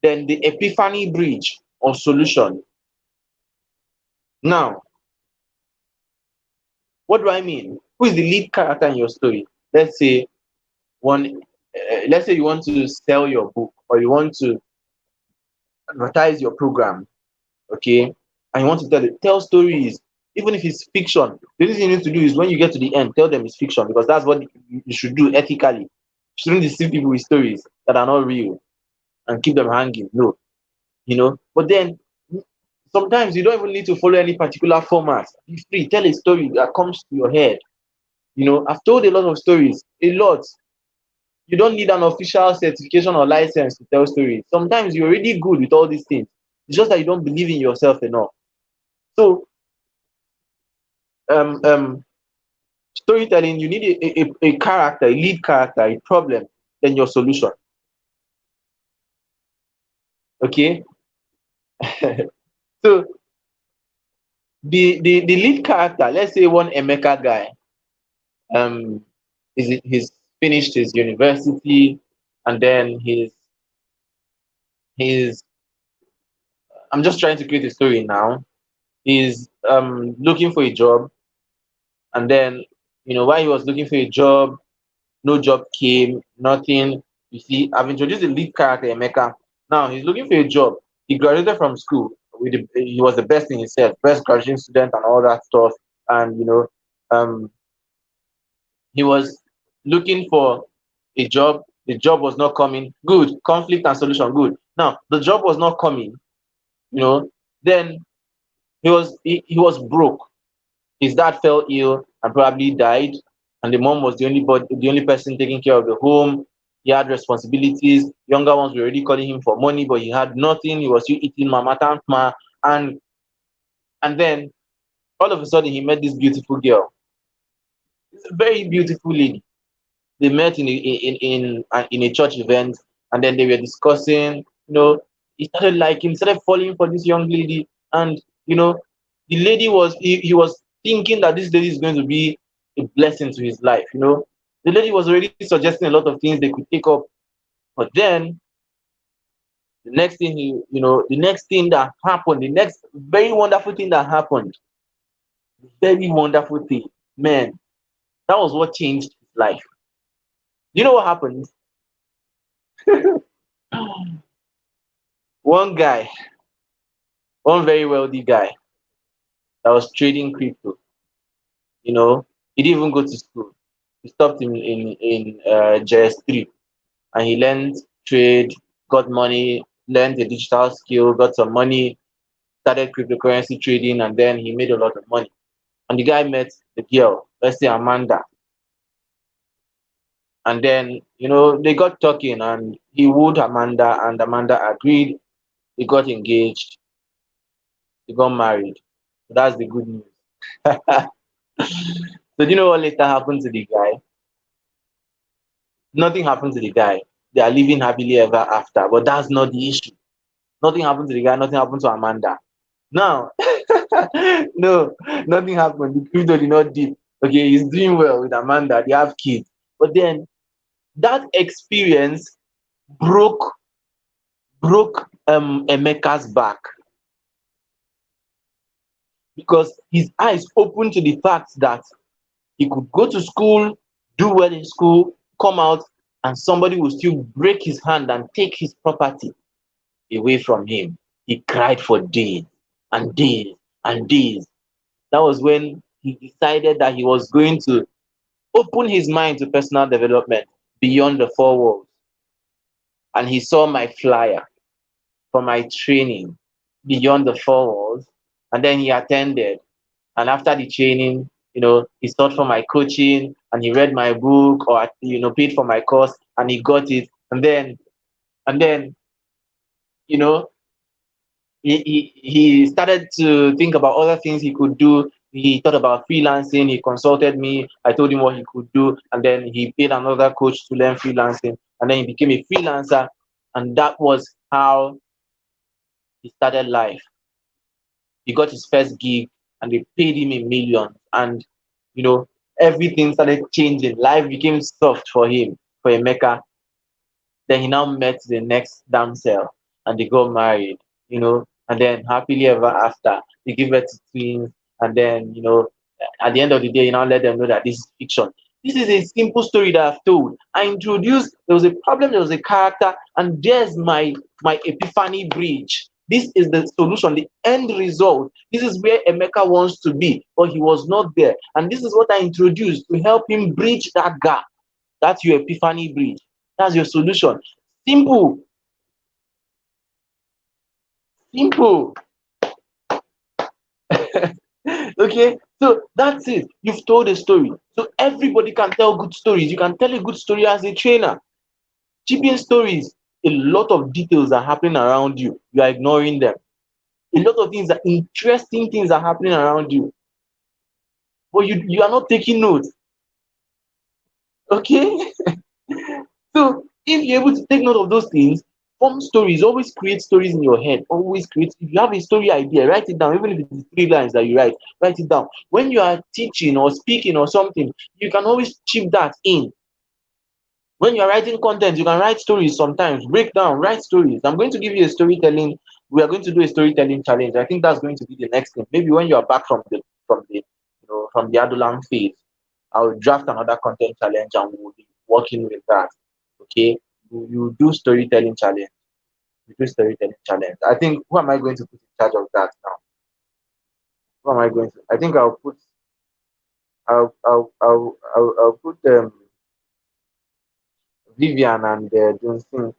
then the epiphany bridge or solution. Now, what do I mean? Who is the lead character in your story? One. Let's say you want to sell your book or you want to advertise your program, okay, and you want to tell stories, even if it's fiction. The only thing you need to do is when you get to the end, tell them it's fiction because that's what you should do ethically. You shouldn't deceive people with stories that are not real and keep them hanging. No, But then sometimes you don't even need to follow any particular format. Be free, tell a story that comes to your head. I've told a lot of stories, a lot. You don't need an official certification or license to tell stories. Sometimes you're already good with all these things. It's just that you don't believe in yourself enough. So, um, um, storytelling, you need a character, a lead character, a problem, then your solution. Okay. So the lead character, let's say one Emeka guy, um, he's finished his university, and then he's I'm just trying to create a story now. He's looking for a job, and then while he was looking for a job, no job came, nothing. You see, I've introduced the lead character, Emeka. Now he's looking for a job. He graduated from school he was the best in himself, best graduating student and all that stuff. And um, he was looking for a job. The job was not coming. Good. Conflict and solution. Good. Now the job was not coming. Then he was broke. His dad fell ill and probably died, and the mom was the only person taking care of the home. He had responsibilities. Younger ones were already calling him for money, but he had nothing. He was still eating mama tantma, and then all of a sudden he met this beautiful girl. It's a very beautiful lady. They met in a church event, and then they were discussing. He started falling for this young lady, and the lady he was thinking that this lady is going to be a blessing to his life. The lady was already suggesting a lot of things they could take up, but then the next thing that happened, the next very wonderful thing that happened, very wonderful thing, man, that was what changed his life. You know what happened? One guy, one very wealthy guy that was trading crypto. He didn't even go to school. He stopped in JS3, and he learned trade, got money, learned a digital skill, got some money, started cryptocurrency trading, and then he made a lot of money. And the guy met the girl, let's say Amanda, and then they got talking, and he wooed Amanda, and Amanda agreed. They got engaged, They got married. So that's the good news. So do you know what later happened to the guy? Nothing happened to the guy. They are living happily ever after. But that's not the issue. Nothing happened to the guy. Nothing happened to Amanda. Now, no, nothing happened. The crypto did not dip. Okay, he's doing well with Amanda. They have kids. But then that experience broke Emeka's back, because his eyes opened to the fact that he could go to school, do well in school, come out, and somebody will still break his hand and take his property away from him. He cried for days and days and days. That was when he decided that he was going to open his mind to personal development beyond the four walls. And he saw my flyer for my training beyond the four walls. And then he attended. And after the training, he sought for my coaching and he read my book, or paid for my course, and he got it. And then you know he started to think about other things he could do. He thought about freelancing. He consulted me. I told him what he could do, and then he paid another coach to learn freelancing, and then he became a freelancer. And that was how he started life. He got his first gig, and they paid him a million. And you know everything started changing. Life became soft for him, for Emeka. Then he now met the next damsel, and they got married, and then happily ever after, they give birth to twins. And then, at the end of the day, you now let them know that this is fiction. This is a simple story that I've told. I introduced, there was a problem, there was a character, and there's my epiphany bridge. This is the solution, the end result. This is where Emeka wants to be, but he was not there. And this is what I introduced to help him bridge that gap. That's your epiphany bridge. That's your solution. Simple. Simple. Okay, so that's it. You've told a story. So everybody can tell good stories. You can tell a good story as a trainer. Chipping stories, a lot of details are happening around you. You are ignoring them. A lot of things, interesting things are happening around you, but you are not taking notes. Okay. So if you're able to take note of those things, form stories, always create stories in your head. Always create. If you have a story idea, write it down. Even if it is 3 lines that you write it down. When you are teaching or speaking or something, you can always chip that in. When you're writing content, you can write stories sometimes. Break down, write stories. I'm going to give you a storytelling. We are going to do a storytelling challenge. I think that's going to be the next thing. Maybe when you are back from the Adulam phase, I'll draft another content challenge and we'll be working with that. Okay. You do storytelling challenge. You do storytelling challenge. I think, who am I going to put in charge of that now? Who am I going to? I think I'll put Vivian and Johnson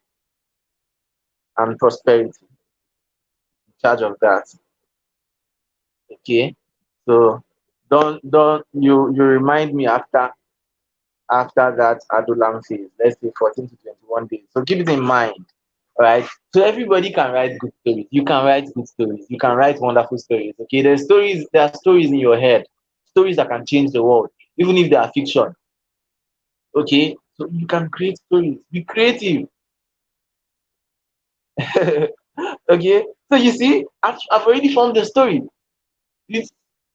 and Prosperity in charge of that. Okay. So don't you remind me after that Adulam phase. Let's say 14 to 21 days. So keep it in mind. All right. So everybody can write good stories. You can write good stories. You can write wonderful stories. Okay. There are stories in your head. Stories that can change the world, even if they are fiction. Okay. So you can create stories. Be creative. Okay. So you see, I've already found the story. It's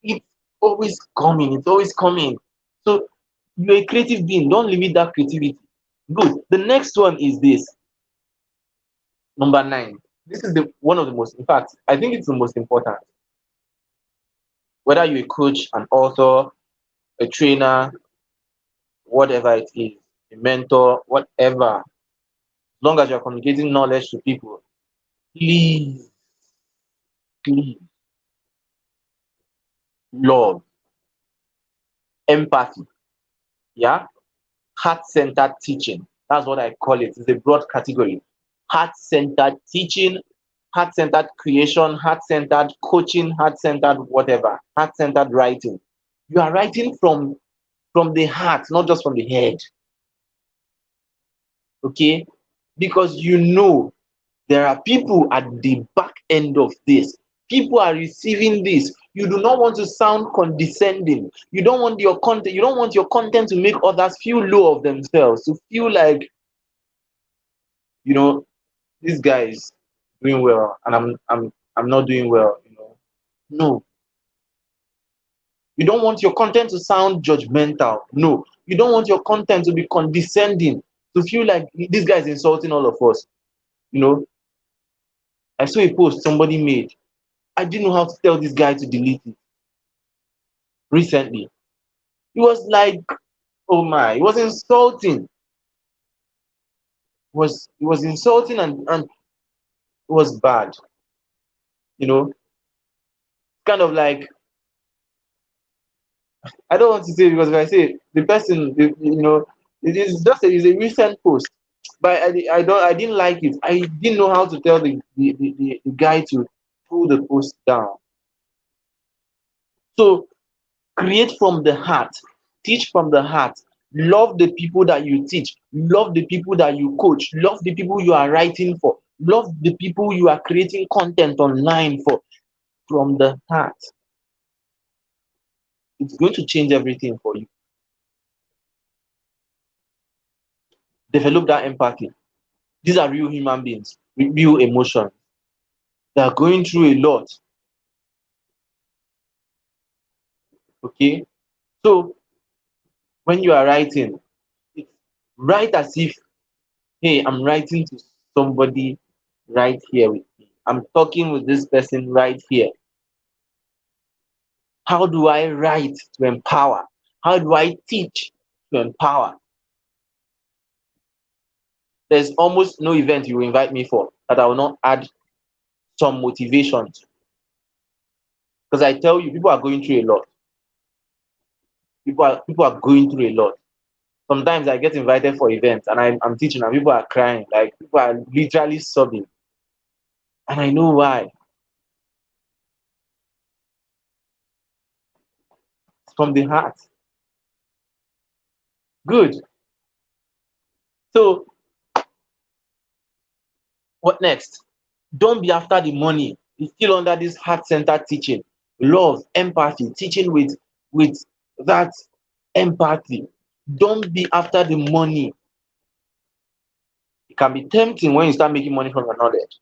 it's always coming. It's always coming. So you're a creative being. Don't limit that creativity. Good. The next one is this. Number 9. This is the one of the most, in fact, I think it's the most important. Whether you're a coach, an author, a trainer, whatever it is, a mentor, whatever, as long as you're communicating knowledge to people, please, please, love, empathy, yeah, heart-centered teaching. That's what I call it. It's a broad category. Heart-centered teaching, heart-centered creation, heart-centered coaching, heart-centered whatever, heart-centered writing. You are writing from the heart, not just from the head. Okay? Because there are people at the back end of this People are receiving this. You do not want to sound condescending. You don't want your content to make others feel low of themselves, to feel like, you know, this guy is doing well and I'm not doing well, you know. No. You don't want your content to sound judgmental. No. You don't want your content to be condescending, to feel like this guy is insulting all of us. You know, I saw a post somebody made. I didn't know how to tell this guy to delete it recently. It was like, oh my, it was insulting. It was insulting and it was bad. You know, kind of like, I don't want to say, because if I say the person, you know, it's a recent post, but I didn't like it. I didn't know how to tell the guy to pull the post down. So create from the heart, teach from the heart, love the people that you teach, love the people that you coach, love the people you are writing for, love the people you are creating content online for, from the heart. It's going to change everything for you. Develop that empathy. These are real human beings with real emotions. They are going through a lot. Okay. So when you are writing, it's write as if, hey, I'm writing to somebody right here with me. I'm talking with this person right here. How do I write to empower? How do I teach to empower? There's almost no event you will invite me for that I will not add some motivation to. Because I tell you, people are going through a lot. People are going through a lot. Sometimes I get invited for events and I'm teaching and people are crying. Like, people are literally sobbing. And I know why. It's from the heart. Good. So what next? Don't be after the money. It's still under this heart-centered teaching. Love, empathy, teaching with that empathy. Don't be after the money. It can be tempting when you start making money from your knowledge.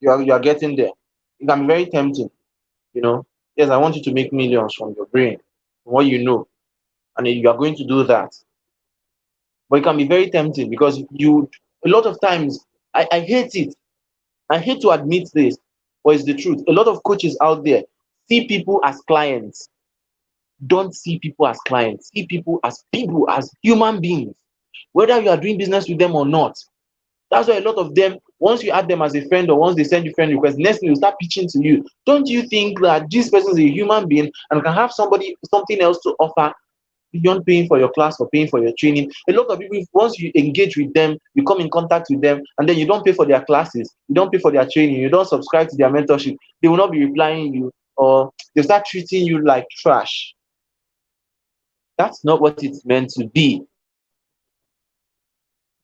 You are getting there. It can be very tempting, you know. Yes, I want you to make millions from your brain, from what you know, and you are going to do that. But it can be very tempting because a lot of times, I hate it. I hate to admit this, but it's the truth. A lot of coaches out there see people as clients. Don't see people as clients. See people, as human beings, whether you are doing business with them or not. That's why a lot of them, once you add them as a friend or once they send you friend request, next thing they'll start pitching to you. Don't you think that this person is a human being and can have something else to offer beyond paying for your class or paying for your training? A lot of people, once you engage with them, you come in contact with them, and then you don't pay for their classes, you don't pay for their training, you don't subscribe to their mentorship, they will not be replying you, or they start treating you like trash. That's not what it's meant to be.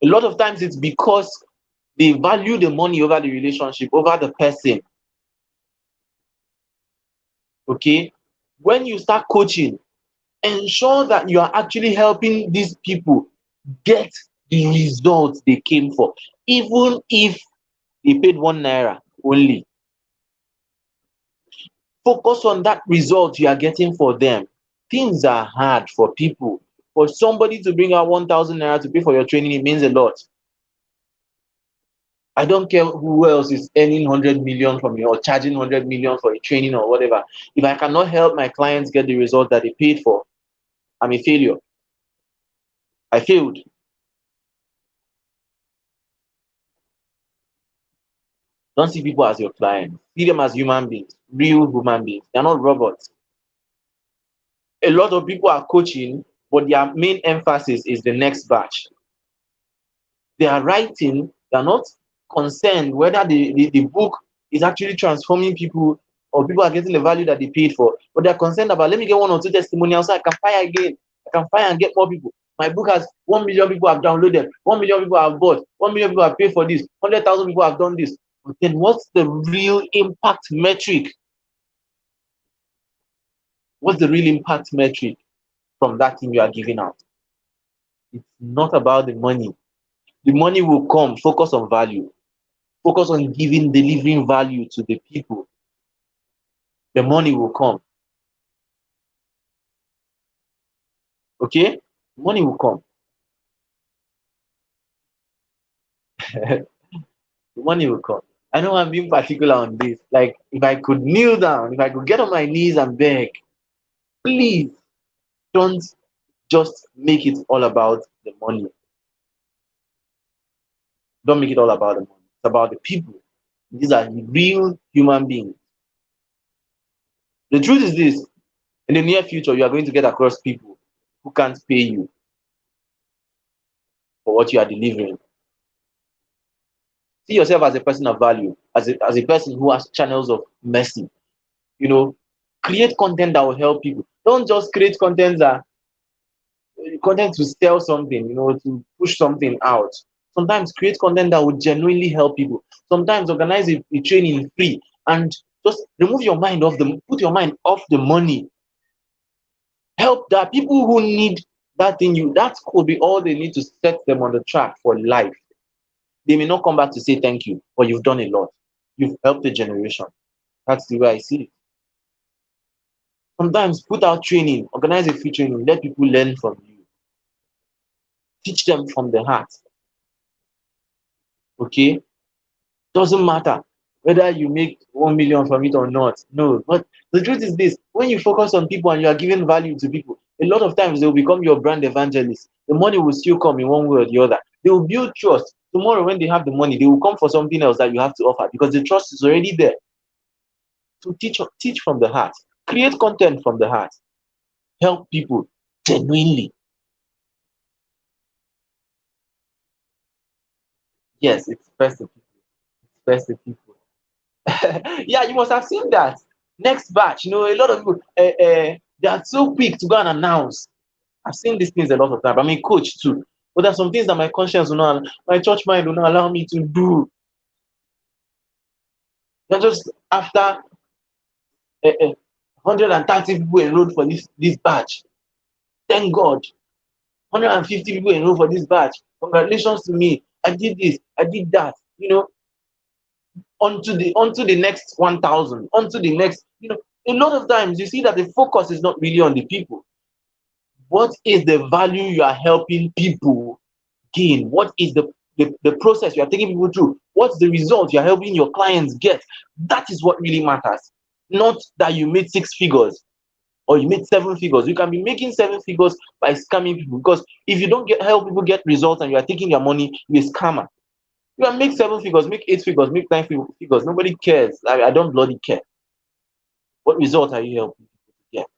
A lot of times it's because they value the money over the relationship, over the person. Okay? When you start coaching, ensure that you are actually helping these people get the results they came for, even if they paid 1 naira only. Focus on that result you are getting for them. Things are hard for people. For somebody to bring out 1,000 naira to pay for your training, it means a lot. I don't care who else is earning 100 million from you or charging 100 million for a training or whatever. If I cannot help my clients get the result that they paid for, I'm a failure. I failed. Don't see people as your clients. See them as human beings, real human beings. They're not robots. A lot of people are coaching, but their main emphasis is the next batch. They are writing, they're not concerned whether the book is actually transforming people or people are getting the value that they paid for. But they're concerned about, let me get 1 or 2 testimonials so I can fire again. I can fire and get more people. My book has 1 million people have downloaded, 1 million people have bought, 1 million people have paid for this, 100,000 people have done this. But then what's the real impact metric? What's the real impact metric from that thing you are giving out? It's not about the money. The money will come. Focus on value. Focus on giving, delivering value to the people. The money will come. Okay? Money will come. The money will come. I know I'm being particular on this. Like, if I could kneel down, if I could get on my knees and beg, please don't just make it all about the money. Don't make it all about the money. It's about the people. These are real human beings. The truth is this: in the near future, you are going to get across people who can't pay you for what you are delivering. See yourself as a person of value, as a person who has channels of mercy. You know, create content that will help people. Don't just create content to sell something, to push something out. Sometimes create content that will genuinely help people. Sometimes organize a training free and just put your mind off the money. Help that people who need that could be all they need to set them on the track for life. They may not come back to say thank you, but you've done a lot. You've helped a generation. That's the way I see it. Sometimes put out training, organize a free training, let people learn from you. Teach them from the heart. Okay? Doesn't matter whether you make 1 million from it or not. No, but the truth is this: when you focus on people and you are giving value to people, a lot of times they will become your brand evangelist. The money will still come in one way or the other. They will build trust. Tomorrow, when they have the money, they will come for something else that you have to offer because the trust is already there. So teach from the heart. Create content from the heart. Help people genuinely. Yes, it's first the people. It's first the people. Yeah, you must have seen that. Next batch, a lot of people, they are so quick to go and announce. I've seen these things a lot of times. I'm a coach too. But there's some things that my conscience will not, my church mind will not allow me to do. They're just after 130 people enrolled for this batch. Thank God. 150 people enrolled for this batch. Congratulations to me. I did this. I did that. Onto the next 1,000. Onto the next. A lot of times you see that the focus is not really on the people. What is the value you are helping people gain? What is the process you are taking people through? What's the result you are helping your clients get? That is what really matters. Not that you made 6 figures or you made 7 figures. You can be making 7 figures by scamming people, because if you don't help people get results and you are taking their money, you're a scammer. You can make 7 figures, make 8 figures, make 9 figures. Nobody cares. I don't bloody care. What result are you helping people to get?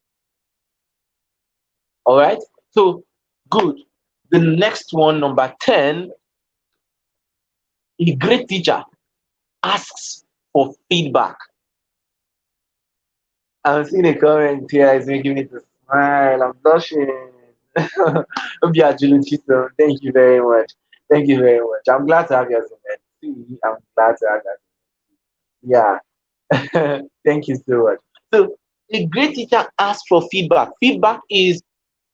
All right. So good. The next one, number 10, a great teacher asks for feedback. I'm seeing a comment here. It's making me to smile. I'm blushing. Obia Chito, thank you very much. Thank you very much. I'm glad to have you as a mentee. I'm glad to have you as a mentee. Yeah. Thank you so much. So, a great teacher asks for feedback. Feedback is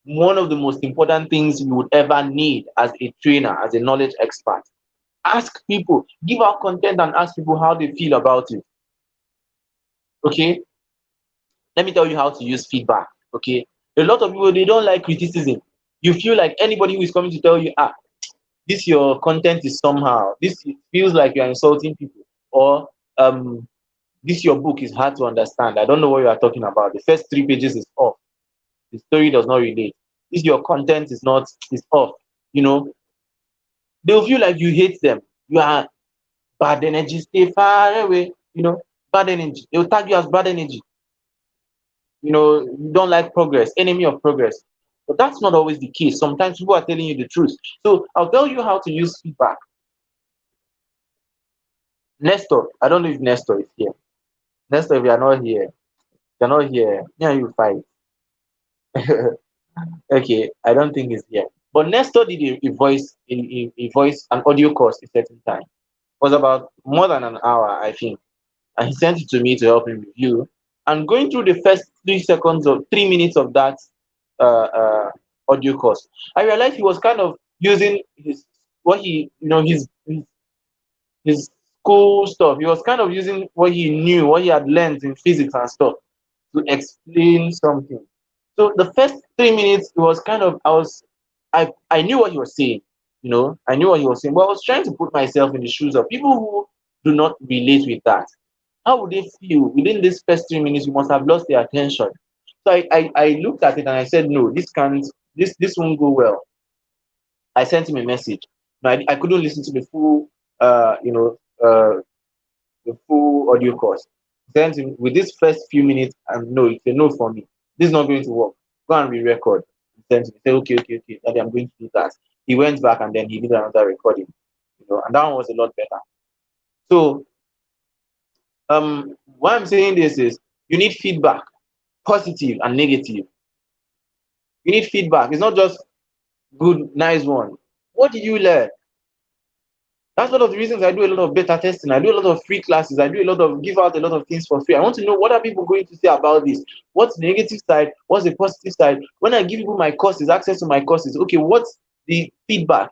one of the most important things you would ever need as a trainer, as a knowledge expert. Ask people, give out content and ask people how they feel about it. Okay? Let me tell you how to use feedback. Okay? A lot of people, they don't like criticism. You feel like anybody who is coming to tell you, this your content is somehow, this feels like you're insulting people, or this your book is hard to understand. I don't know what you are talking about. The first 3 pages is off. The story does not relate. This your content is off. They'll feel like you hate them. You are bad energy, stay far away. Bad energy. They'll tag you as bad energy. You don't like progress, enemy of progress. But that's not always the case. Sometimes people are telling you the truth. So I'll tell you how to use feedback. Nestor, I don't know if Nestor is here. Nestor, if you're not here, yeah, you fight. Okay, I don't think he's here. But Nestor did an audio course a certain time. It was about more than an hour, I think. And he sent it to me to help him review. And going through the first 3 seconds or 3 minutes of that audio course, I realized he was kind of using his what he you know his school stuff. He was kind of using what he knew, what he had learned in physics and stuff, to explain something. So the first 3 minutes, it was kind of I knew what he was saying, I knew what he was saying, but I was trying to put myself in the shoes of people who do not relate with that. How would they feel within this first 3 minutes? You must have lost their attention. So I looked at it and I said, no, this can't, this won't go well. I sent him a message. No, I couldn't listen to the full, uh, you know, uh, the full audio course. Sent him with this first few minutes, and no, it's a no for me. This is not going to work. Go and re-record. He sent him. He said, okay, okay, okay, Daddy, I'm going to do that. He went back and then he did another recording, and that one was a lot better. So, why I'm saying this is you need feedback, positive and negative. You need feedback. It's not just good, nice one. What did you learn? That's one of the reasons I do a lot of beta testing. I do a lot of free classes. I do a lot of give out a lot of things for free. I want to know, what are people going to say about this? What's the negative side? What's the positive side? When I give people my courses, access to my courses, okay, what's the feedback?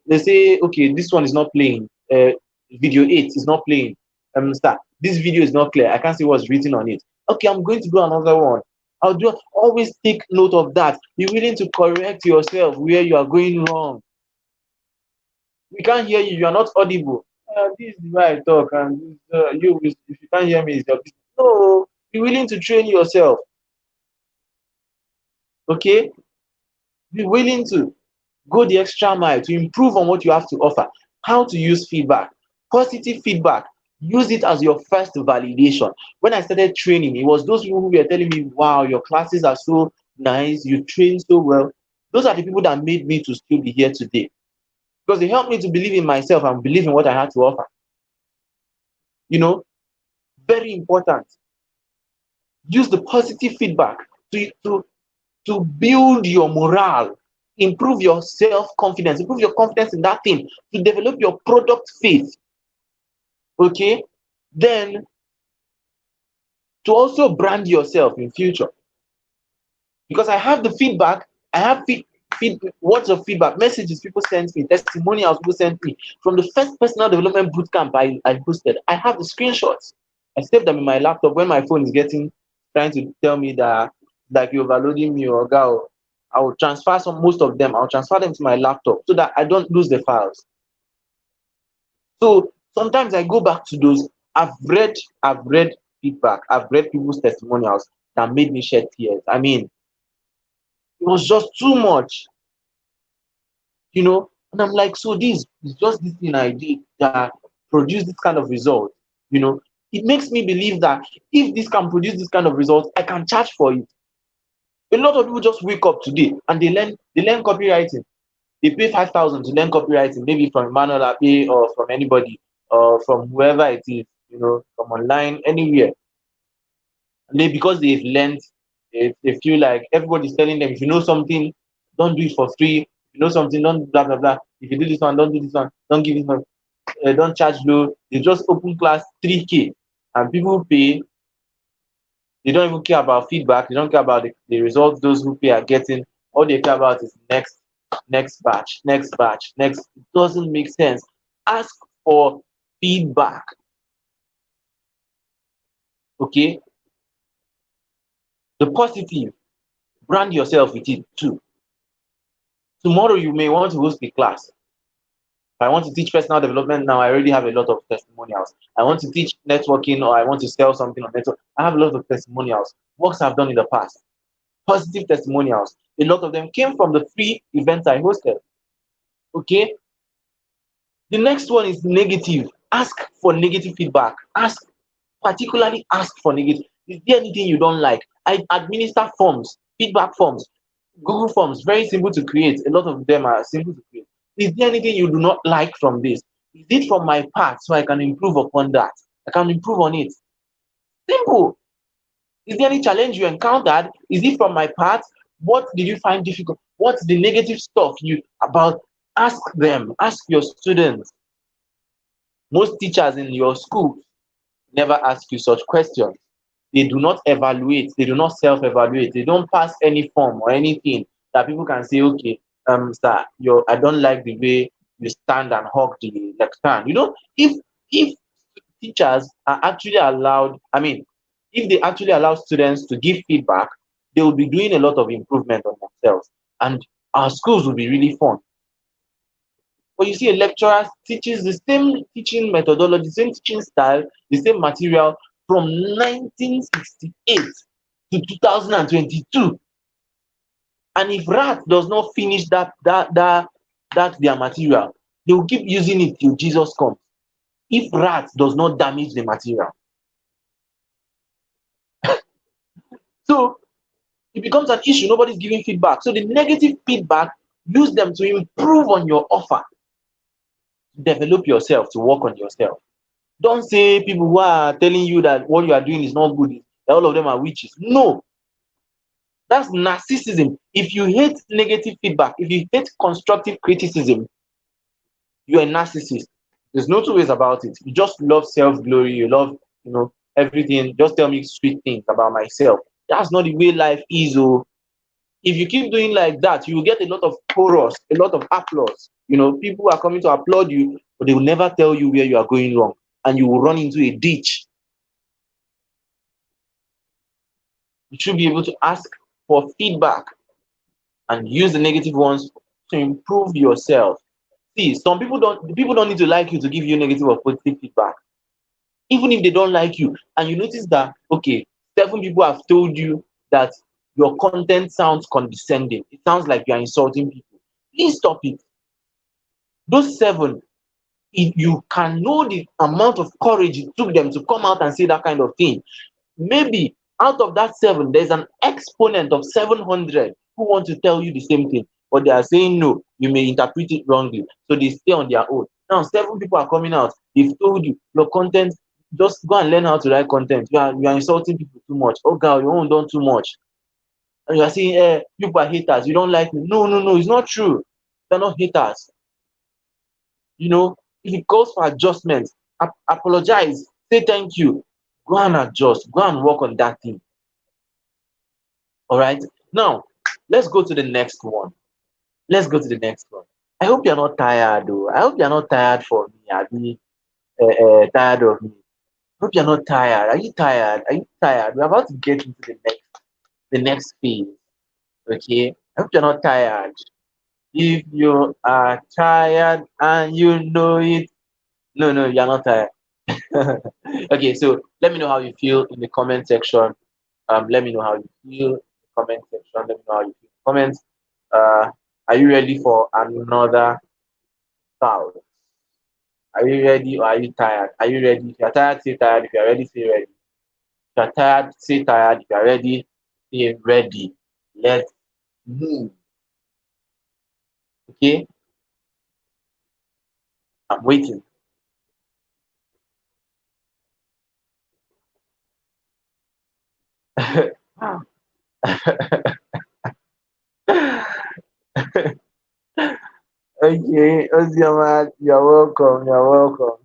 They say, okay, this one is not playing. Video 8 is not playing. Sir, this video is not clear. I can't see what's written on it. Okay, I'm going to do another one. Always take note of that. Be willing to correct yourself where you are going wrong. We can't hear you. You are not audible. This is the way I talk, and if you can't hear me, it's your business. No, be willing to train yourself. Okay, be willing to go the extra mile to improve on what you have to offer. How to use feedback, positive feedback. Use it as your first validation. When I started training, it was those people who were telling me, "Wow, your classes are so nice. You train so well." Those are the people that made me to still be here today, because they helped me to believe in myself and believe in what I had to offer. You know, very important. Use the positive feedback to build your morale, improve your self-confidence, improve your confidence in that thing, to develop your product faith. Okay? Then to also brand yourself in future. Because I have the feedback, I have words of feedback, messages people send me, testimonials people send me from the first personal development bootcamp I hosted. I have the screenshots. I saved them in my laptop when my phone is trying to tell me that like you're overloading me or go. I will transfer most of them. I'll transfer them to my laptop so that I don't lose the files. So sometimes I go back to those. I've read feedback. I've read people's testimonials that made me shed tears. I mean, it was just too much, And I'm like, so this is just this thing I did that produced this kind of result, It makes me believe that if this can produce this kind of result, I can charge for it. A lot of people just wake up today and they learn copywriting. They pay 5,000 to learn copywriting, maybe from Emmanuel Ape or from anybody or from whoever it is, from online, anywhere. Because they've learned, they feel like everybody's telling them, if you know something, don't do it for free. If you know something, don't blah blah blah. If you do this one, don't do this one. Don't give this one. Don't charge low. They just open class 3K, and people pay. They don't even care about feedback. They don't care about the results those who pay are getting. All they care about is next batch, next batch, next. It doesn't make sense. Ask for feedback. Okay? The positive, brand yourself with it too. Tomorrow you may want to host a class. If I want to teach personal development now, I already have a lot of testimonials. I want to teach networking or I want to sell something on network. I have a lot of testimonials. Works I've done in the past. Positive testimonials. A lot of them came from the free events I hosted. Okay? The next one is negative. Ask for negative feedback. Particularly ask for negative. Is there anything you don't like? I administer forms, feedback forms, Google Forms, very simple to create. A lot of them are simple to create. Is there anything you do not like from this? Is it from my part so I can improve upon that? I can improve on it. Simple. Is there any challenge you encountered? Is it from my part? What did you find difficult? What's the negative stuff about? Ask them. Ask your students. Most teachers in your school never ask you such questions. they do not evaluate, they do not self-evaluate, they don't pass any form or anything that people can say, okay, sir, I don't like the way you stand and hug the lectern. If teachers are actually allowed, I mean, if they actually allow students to give feedback, they will be doing a lot of improvement on themselves, and our schools will be really fun. But you see, a lecturer teaches the same teaching methodology, the same teaching style, the same material from 1968 to 2022. And if rat does not finish that their material, they will keep using it till Jesus comes. If rat does not damage the material. So it becomes an issue. Nobody's giving feedback. So the negative feedback, use them to improve on your offer, develop yourself, to work on yourself. Don't say people who are telling you that what you are doing is not good, that all of them are witches. No, that's narcissism. If you hate negative feedback, if you hate constructive criticism, you're a narcissist. There's no two ways about it. You just love self-glory, you love, everything. Just tell me sweet things about myself. That's not the way life is. Oh. If you keep doing like that, you will get a lot of chorus, a lot of applause. People are coming to applaud you, but they will never tell you where you are going wrong, and you will run into a ditch. You should be able to ask for feedback and use the negative ones to improve yourself. See, some people don't need to like you to give you negative or positive feedback. Even if they don't like you, and you notice that, okay, 7 people have told you that your content sounds condescending, it sounds like you are insulting people, please stop it. Those 7, if you can know the amount of courage it took them to come out and say that kind of thing, maybe out of that 7, there's an exponent of 700 who want to tell you the same thing, but they are saying no, you may interpret it wrongly, so they stay on their own. Now 7 people are coming out, they've told you your content, just go and learn how to write content. You are insulting people too much. Oh God, your own done too much. And you are saying, people are haters, you don't like me. No, no, no, it's not true. They're not haters. If it calls for adjustment, apologize, say thank you, go and adjust, go and work on that thing. All right. Now, let's go to the next one. I hope you're not tired, though. I hope you're not tired for me. I'll be tired of me. I hope you're not tired. Are you tired? Are you tired? We're about to get into the next phase. Okay. I hope you're not tired. If you are tired and you know it, no, no, you're not tired. Okay, so let me know how you feel in the comment section. Let me know how you feel in the comment section. Let me know how you feel in the comments. Are you ready for another bout? Are you ready or are you tired? Are you ready? If you're tired, say tired. If you're ready, say ready. If you're tired, say tired. If you're ready, say ready. Let's move. Okay? I'm waiting. Okay, Oziama, you're welcome. You're welcome.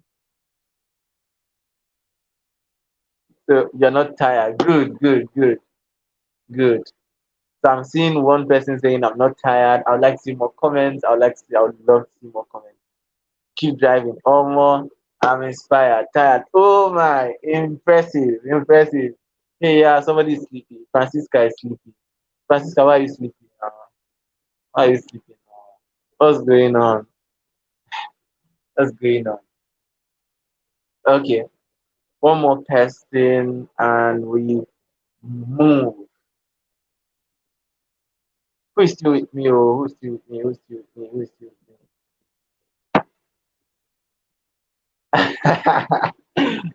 So you're not tired. Good, good, good, good. So I'm seeing one person saying I'm not tired. I would like to see more comments. I would love to see more comments. Keep driving. Oh more. I'm inspired. Tired. Oh my, impressive, impressive. Hey, yeah, somebody's sleepy. Francisca is sleepy. Francisca, why are you sleeping now? Why are you sleeping now? What's going on? What's going on? Okay, one more person and we move. Who is still with me? Oh, who's still with me? Who's still with me? Who's still with me?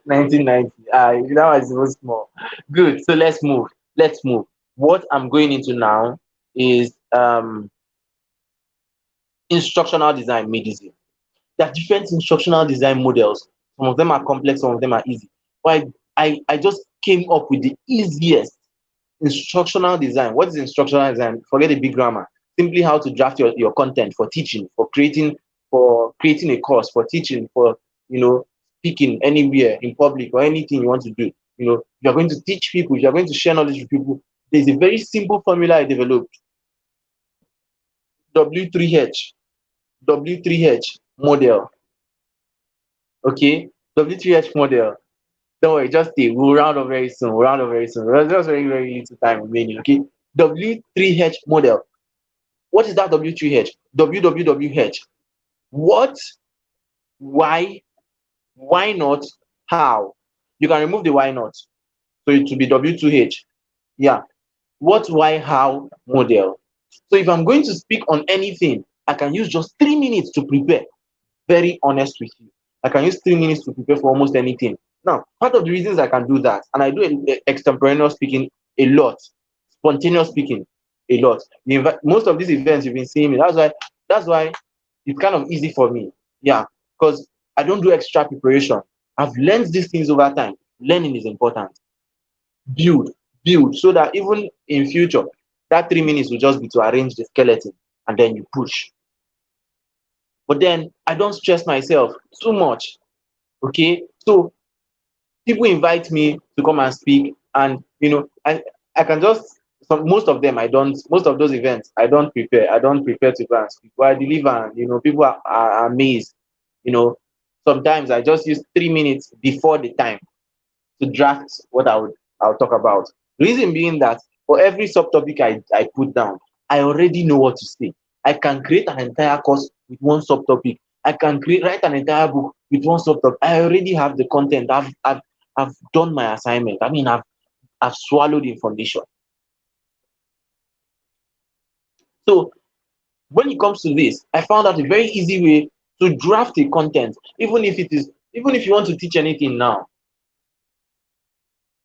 1990. That was so small. Good. So let's move. Let's move. What I'm going into now is instructional design made easy. There are different instructional design models. Some of them are complex, some of them are easy. But I just came up with the easiest instructional design. What is instructional design? Forget the big grammar. Simply how to draft your content for teaching, for creating a course, for teaching, for speaking anywhere in public or anything you want to do. if you're going to teach people, if you're going to share knowledge with people, there's a very simple formula I developed. W3H, W3H model. Okay, W3H model. Don't worry, just stay. We'll round up very soon. We'll round up very soon. There's just very, very little time remaining. Okay, W3H model. What is that W3H? WWWH. What? Why not? How? You can remove the why not. So it will be W2H. Yeah. What, why, how model. So if I'm going to speak on anything, I can use just 3 minutes to prepare. Very honest with you. I can use 3 minutes to prepare for almost anything. Now, part of the reasons I can do that, and I do extemporaneous speaking a lot, spontaneous speaking a lot. Most of these events you've been seeing me. That's why it's kind of easy for me. Yeah, because I don't do extra preparation. I've learned these things over time. Learning is important. Build, build, so that even in future, that 3 minutes will just be to arrange the skeleton and then you push. But then I don't stress myself too much. Okay. So people invite me to come and speak, and I can just most of them I don't most of those events I don't prepare to go and speak, but I deliver, and people are amazed. you know Sometimes I just use 3 minutes before the time to draft what I'll talk about. Reason being that for every subtopic I put down, I already know what to say. I can create an entire course with one subtopic. I can write an entire book with one subtopic. I already have the content. I've done my assignment. I mean, I've swallowed information. So when it comes to this, I found out a very easy way to draft a content, even if you want to teach anything now.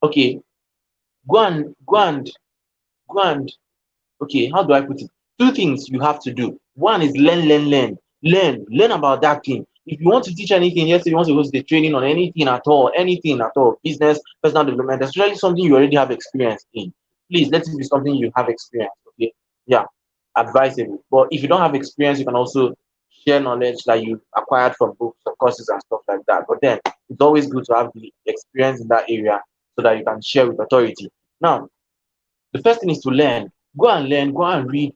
Okay, go and okay, how do I put it? Two things you have to do. One is learn about that thing. If you want to teach anything, yes, if you want to host the training on anything at all, business, personal development, especially something you already have experience in. Please let it be something you have experience. Okay, yeah, advisable. But if you don't have experience, you can also share knowledge that you acquired from books or courses and stuff like that. But then it's always good to have the experience in that area so that you can share with authority. Now, the first thing is to learn. Go and learn, go and read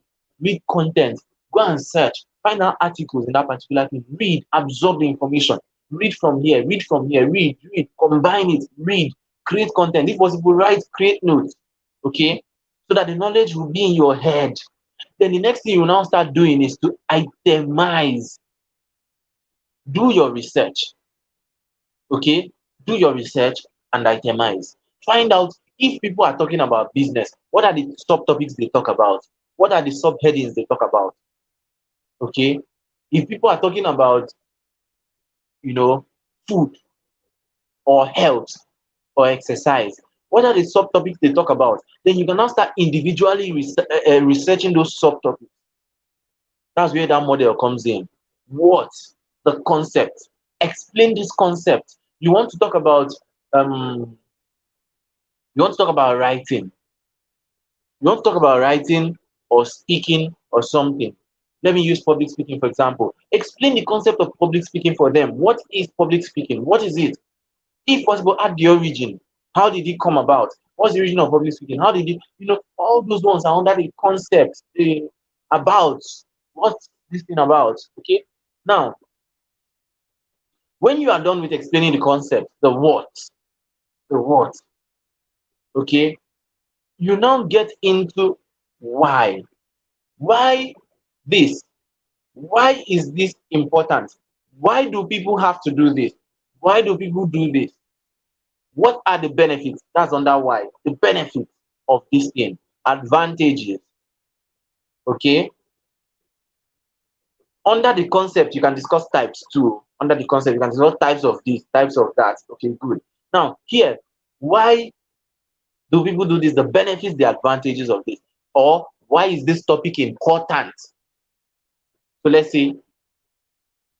content, go and search, find out articles in that particular thing, read, absorb the information, read from here, read, combine it, read, create content. If possible, write, create notes, okay? So that the knowledge will be in your head. Then the next thing you now start doing is to itemize. Do your research, okay? Do your research and itemize. Find out if people are talking about business, what are the subtopics they talk about? What are the subheadings they talk about? Okay. If people are talking about, you know, food or health or exercise, what are the subtopics they talk about? Then you can now start individually researching those subtopics. That's where that model comes in. What? The concept. Explain this concept. You want to talk about um writing. You want to talk about writing or speaking or something. Let me use public speaking, for example. Explain the concept of public speaking for them. What is public speaking? What is it? If possible, add the origin. How did it come about? What's the origin of public speaking? How did it, all those ones are under the concept about what's this thing about. Okay. Now, when you are done with explaining the concept, the what, okay, you now get into why. Why this? Why is this important? Why do people have to do this? Why do people do this? What are the benefits? That's under why. The benefits of this thing, advantages. Okay. Under the concept, you can discuss types too. Under the concept, you can discuss types of this, types of that. Okay, good. Now, here, why do people do this? The benefits, the advantages of this. Or why is this topic important? So let's say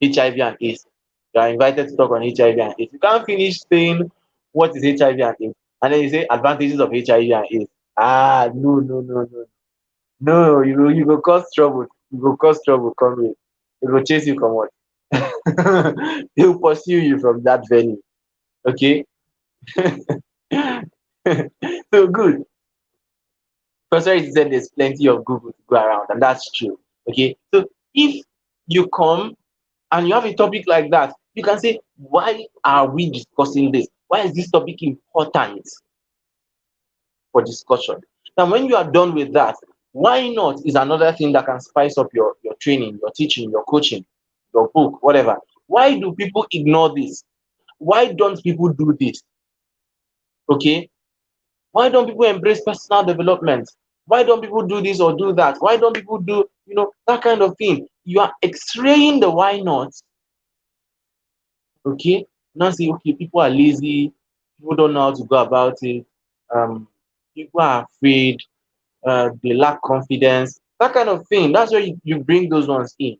HIV and AIDS. You are invited to talk on HIV and AIDS. You can't finish saying what is HIV and AIDS, and then you say advantages of HIV and AIDS. No, no, no, no. No, you go cause trouble. You go cause trouble, come here. They go chase you, come on. They will pursue you from that venue. Okay? So good. Professor said there's plenty of Google to go around, and that's true. Okay, so if you come and you have a topic like that, you can say, why are we discussing this? Why is this topic important for discussion? Now, when you are done with that, why not is another thing that can spice up your training, your teaching, your coaching, your book, whatever. Why do people ignore this? Why don't people do this? Okay, why don't people embrace personal development? Why don't people do this or do that? Why don't people do, that kind of thing? You are x-raying the why not, okay? Now say, okay, people are lazy, people don't know how to go about it, people are afraid, they lack confidence, that kind of thing. That's where you bring those ones in.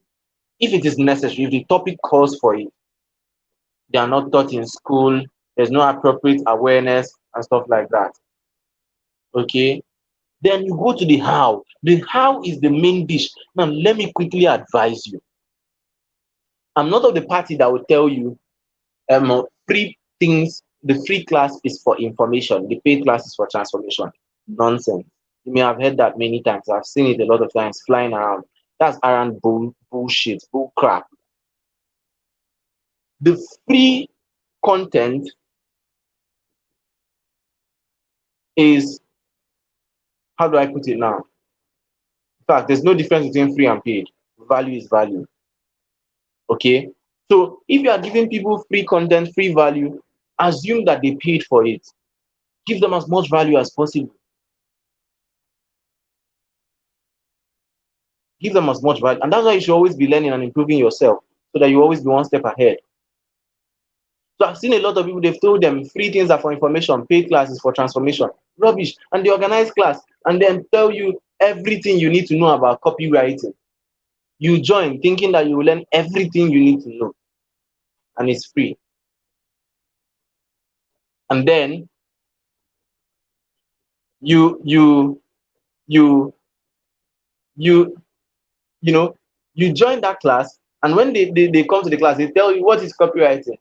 If it is necessary, if the topic calls for it, they are not taught in school, there's no appropriate awareness and stuff like that. Okay. Then you go to the how. The how is the main dish. Now, let me quickly advise you. I'm not of the party that will tell you free things, the free class is for information, the paid class is for transformation. Nonsense. You may have heard that many times. I've seen it a lot of times flying around. That's around bullshit, bull crap. The free content is, how do I put it now? In fact, there's no difference between free and paid. Value is value. Okay. So if you are giving people free content, free value, assume that they paid for it. Give them as much value as possible. Give them as much value. And that's why you should always be learning and improving yourself so that you always be one step ahead. So I've seen a lot of people, they've told them free things are for information, paid classes for transformation. Rubbish. And they organize class and then tell you everything you need to know about copywriting. You join thinking that you will learn everything you need to know. And it's free. And then you you you you you know you join that class, and when they come to the class, they tell you what is copywriting,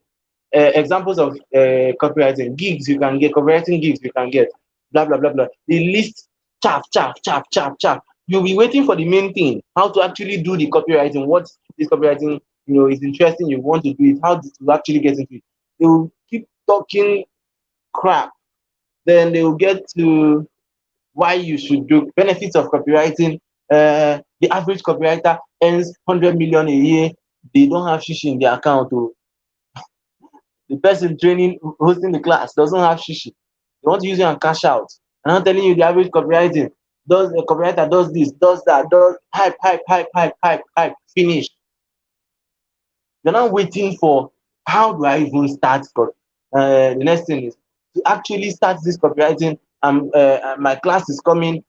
examples of copywriting gigs you can get, copywriting gigs you can get, blah blah blah blah. They list chaff chaff chaff chaff chaff. You'll be waiting for the main thing, how to actually do the copywriting, what this copywriting is interesting, you want to do it, how to actually get into it. They will keep talking crap, then they will get to why you should do benefits of copywriting. The average copywriter earns 100 million a year. They don't have shishi in their account. Oh. The person training, hosting the class doesn't have shishi. They want to use it and cash out. And I'm telling you, the average copywriting does, the copywriter does this, does that, does hype, hype, hype, hype, hype, hype, finish. You're not waiting for how do I even start. The next thing is to actually start this copywriting. My class is coming.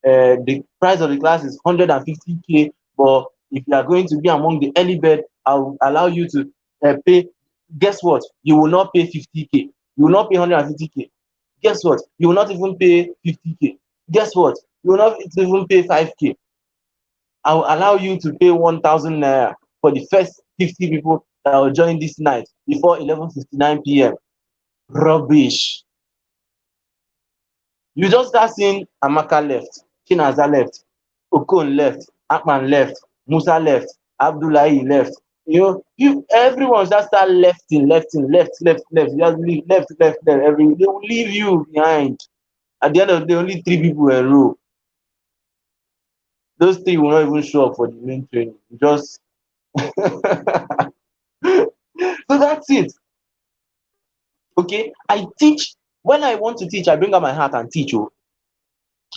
The price of the class is 150K, but if you are going to be among the early bird, I will allow you to pay. Guess what? You will not pay 50K. You will not pay 150K. Guess what? You will not even pay 50K. Guess what? You will not even pay 5K. I will allow you to pay 1,000 naira for the first 50 people that will join this night before 11:59 p.m. Rubbish. You just start seeing Amaka left, Chinaza left, Okon left, Akman left, Musa left, Abdullahi left. You everyone just start lefting, left, just leave, left, they will leave you behind. At the end of the day, only three people enroll. Those three will not even show up for the main training. Just so that's it. Okay. I teach when I want to teach, I bring out my heart and teach you.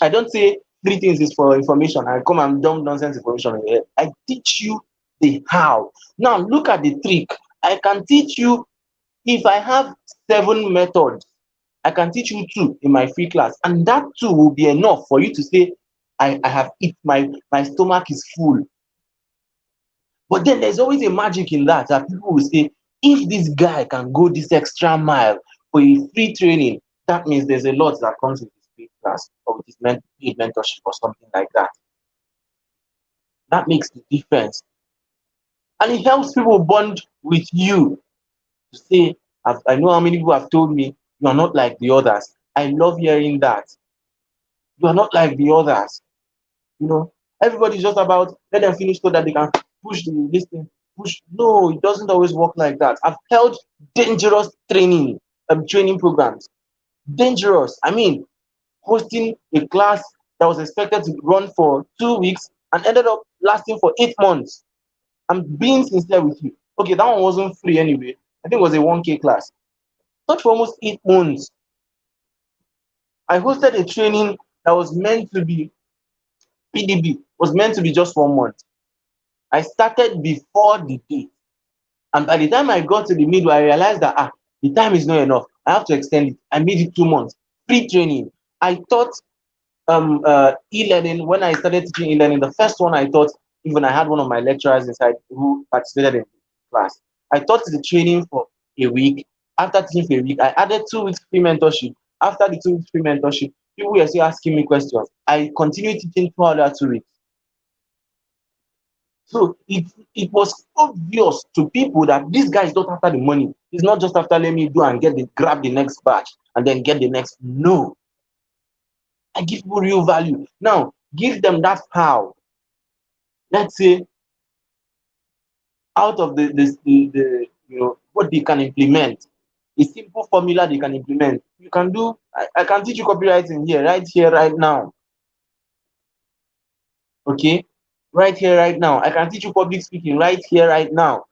I don't say three things is for information. I come and dump nonsense information in your head. I teach you the how. Now look at the trick. I can teach you if I have 7 methods. I can teach you 2 in my free class, and that 2 will be enough for you to say, I have eaten, my stomach is full. But then there's always a magic in that people will say, if this guy can go this extra mile for a free training, that means there's a lot that comes with this free class or with this paid mentorship or something like that. That makes the difference. And it helps people bond with you to say, I know how many people have told me, You are not like the others. I love hearing that. You are not like the others. You know, everybody's just about let them finish so that they can push this thing, push. No, it doesn't always work like that. I've held dangerous training programs. Dangerous. I mean, hosting a class that was expected to run for 2 weeks and ended up lasting for 8 months. I'm being sincere with you. Okay, that one wasn't free anyway. I think it was a 1K class. Not for almost 8 months. I hosted a training that was meant to be PDB, was meant to be just 1 month. I started before the date. And by the time I got to the middle, I realized that the time is not enough. I have to extend it. I made it 2 months. Free training. I taught e-learning. When I started teaching e-learning, the first one I taught, even I had one of my lecturers inside who participated in class. I taught the training for a week. After teaching for a week, I added 2 weeks free mentorship. After the 2 weeks free mentorship, people were still asking me questions. I continued teaching throughout that 2 weeks. So it was obvious to people that this guy is not after the money. He's not just after let me do and grab the next batch and then get the next. No, I give people real value. Now give them that how. Let's say out of the what they can implement, a simple formula they can implement. You can do. I can teach you copywriting here, right now. Okay, right here, right now. I can teach you public speaking right here, right now.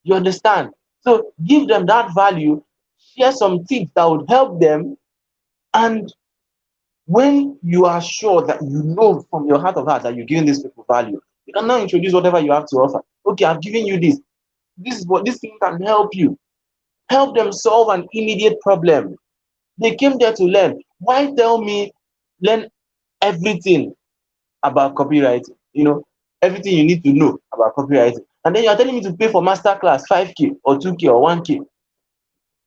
You understand? So give them that value, share some tips that would help them. And when you are sure that you know from your heart of heart that you're giving these people value, you can now introduce whatever you have to offer. Okay, I've given you this. This is what this thing can help you. Help them solve an immediate problem. They came there to learn. Why tell me learn everything about copywriting? Everything you need to know about copywriting. And then you're telling me to pay for masterclass 5K or 2K or 1K.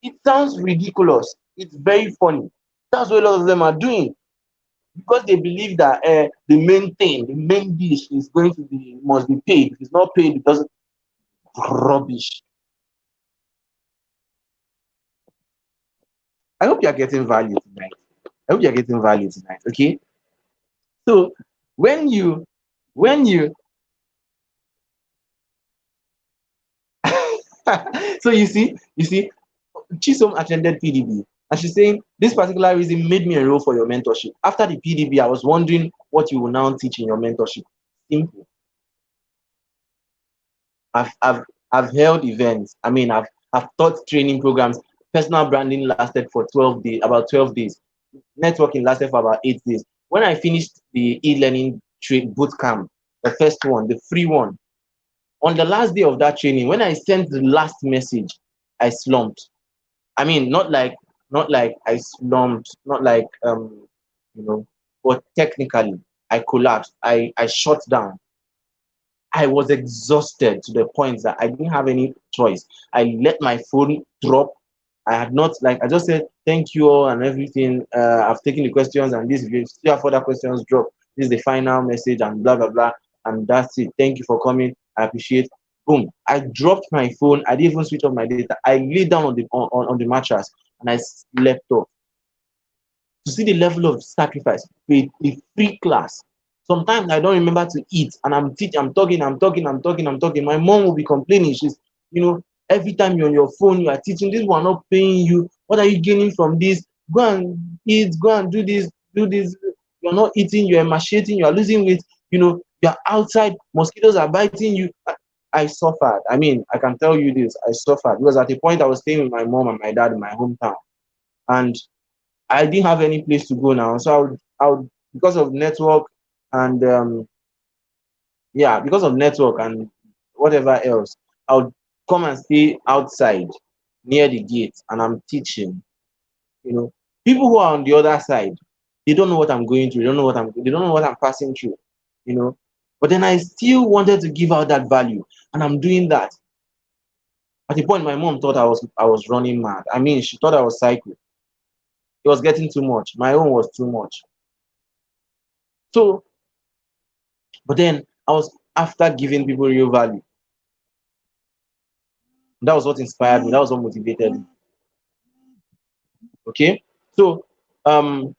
It sounds ridiculous. It's very funny. That's what a lot of them are doing because they believe that the main thing, the main dish is going to be must be paid. If it's not paid, it doesn't. Rubbish. I hope you're getting value tonight. I hope you're getting value tonight. Okay. So when you when you so you see Chisom attended PDB and she's saying this particular reason made me enroll for your mentorship. After the PDB, I was wondering what you will now teach in your mentorship. Simple. I've I've I've held events. I mean, I've taught training programs. Personal branding lasted for 12 days, about 12 days. Networking lasted for about 8 days. When I finished the e-learning boot camp, the first one, the free one, on the last day of that training, when I sent the last message, I slumped. I mean, not like I slumped, not like but technically I collapsed. I shut down. I was exhausted to the point that I didn't have any choice. I let my phone drop. I had not like I just said thank you all and everything. I've taken the questions and this if you still have further questions, drop. This is the final message and blah blah blah. And that's it. Thank you for coming. I appreciate. Boom. I dropped my phone. I didn't even switch off my data. I lay down on the mattress and I slept off to see the level of sacrifice for a free class. Sometimes I don't remember to eat, and I'm teaching, I'm talking. My mom will be complaining. Every time you're on your phone, you are teaching. This one not paying you. What are you gaining from this? Go and eat. Go and do this. Do this. You're not eating. You're emaciating. You're losing weight. You're outside. Mosquitoes are biting you. I suffered. I mean, I can tell you this. I suffered because at a point I was staying with my mom and my dad in my hometown, and I didn't have any place to go now. So I would because of network and yeah, because of network and whatever else, I would come and stay outside near the gate and I'm teaching. You know, people who are on the other side, they don't know what I'm going through, they don't know what I'm passing through, you know. But then I still wanted to give out that value, and I'm doing that. At the point my mom thought I was running mad. I mean, she thought I was psycho. It was getting too much. My own was too much. So, but then I was after giving people real value. That was what inspired me. That was what motivated me. Okay, so um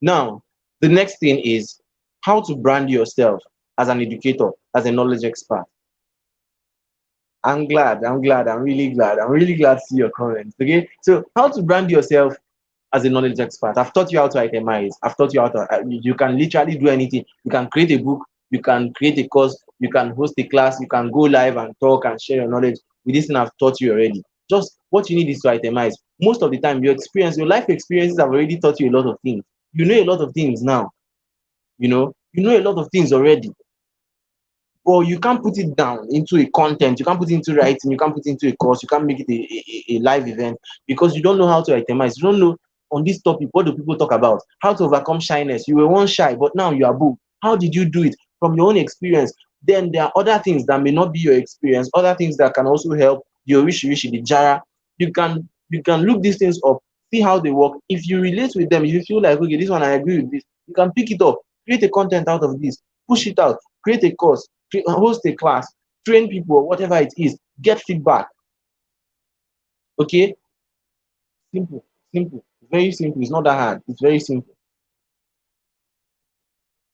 now the next thing is how to brand yourself as an educator, as a knowledge expert. I'm really glad. I'm really glad to see your comments. Okay. So how to brand yourself as a knowledge expert. I've taught you how to itemize. I've taught you how to, you can literally do anything. You can create a book, you can create a course, you can host a class, you can go live and talk and share your knowledge. With this thing I've taught you already. Just what you need is to itemize. Most of the time, your experience, your life experiences have already taught you a lot of things. You know a lot of things now. You know a lot of things already, but you can't put it down into a content, you can't put it into writing, you can't put it into a course, you can't make it a live event because you don't know how to itemize. You don't know on this topic what do people talk about, how to overcome shyness. You were once shy, but now you are bold. How did you do it from your own experience? Then there are other things that may not be your experience, other things that can also help your rishi the jara. You can look these things up, see how they work. If you relate with them, if you feel like okay, this one I agree with this, you can pick it up, create a content out of this, push it out, create a course, host a class, train people or whatever it is, get feedback. Okay, simple, simple, very simple. It's not that hard. It's very simple.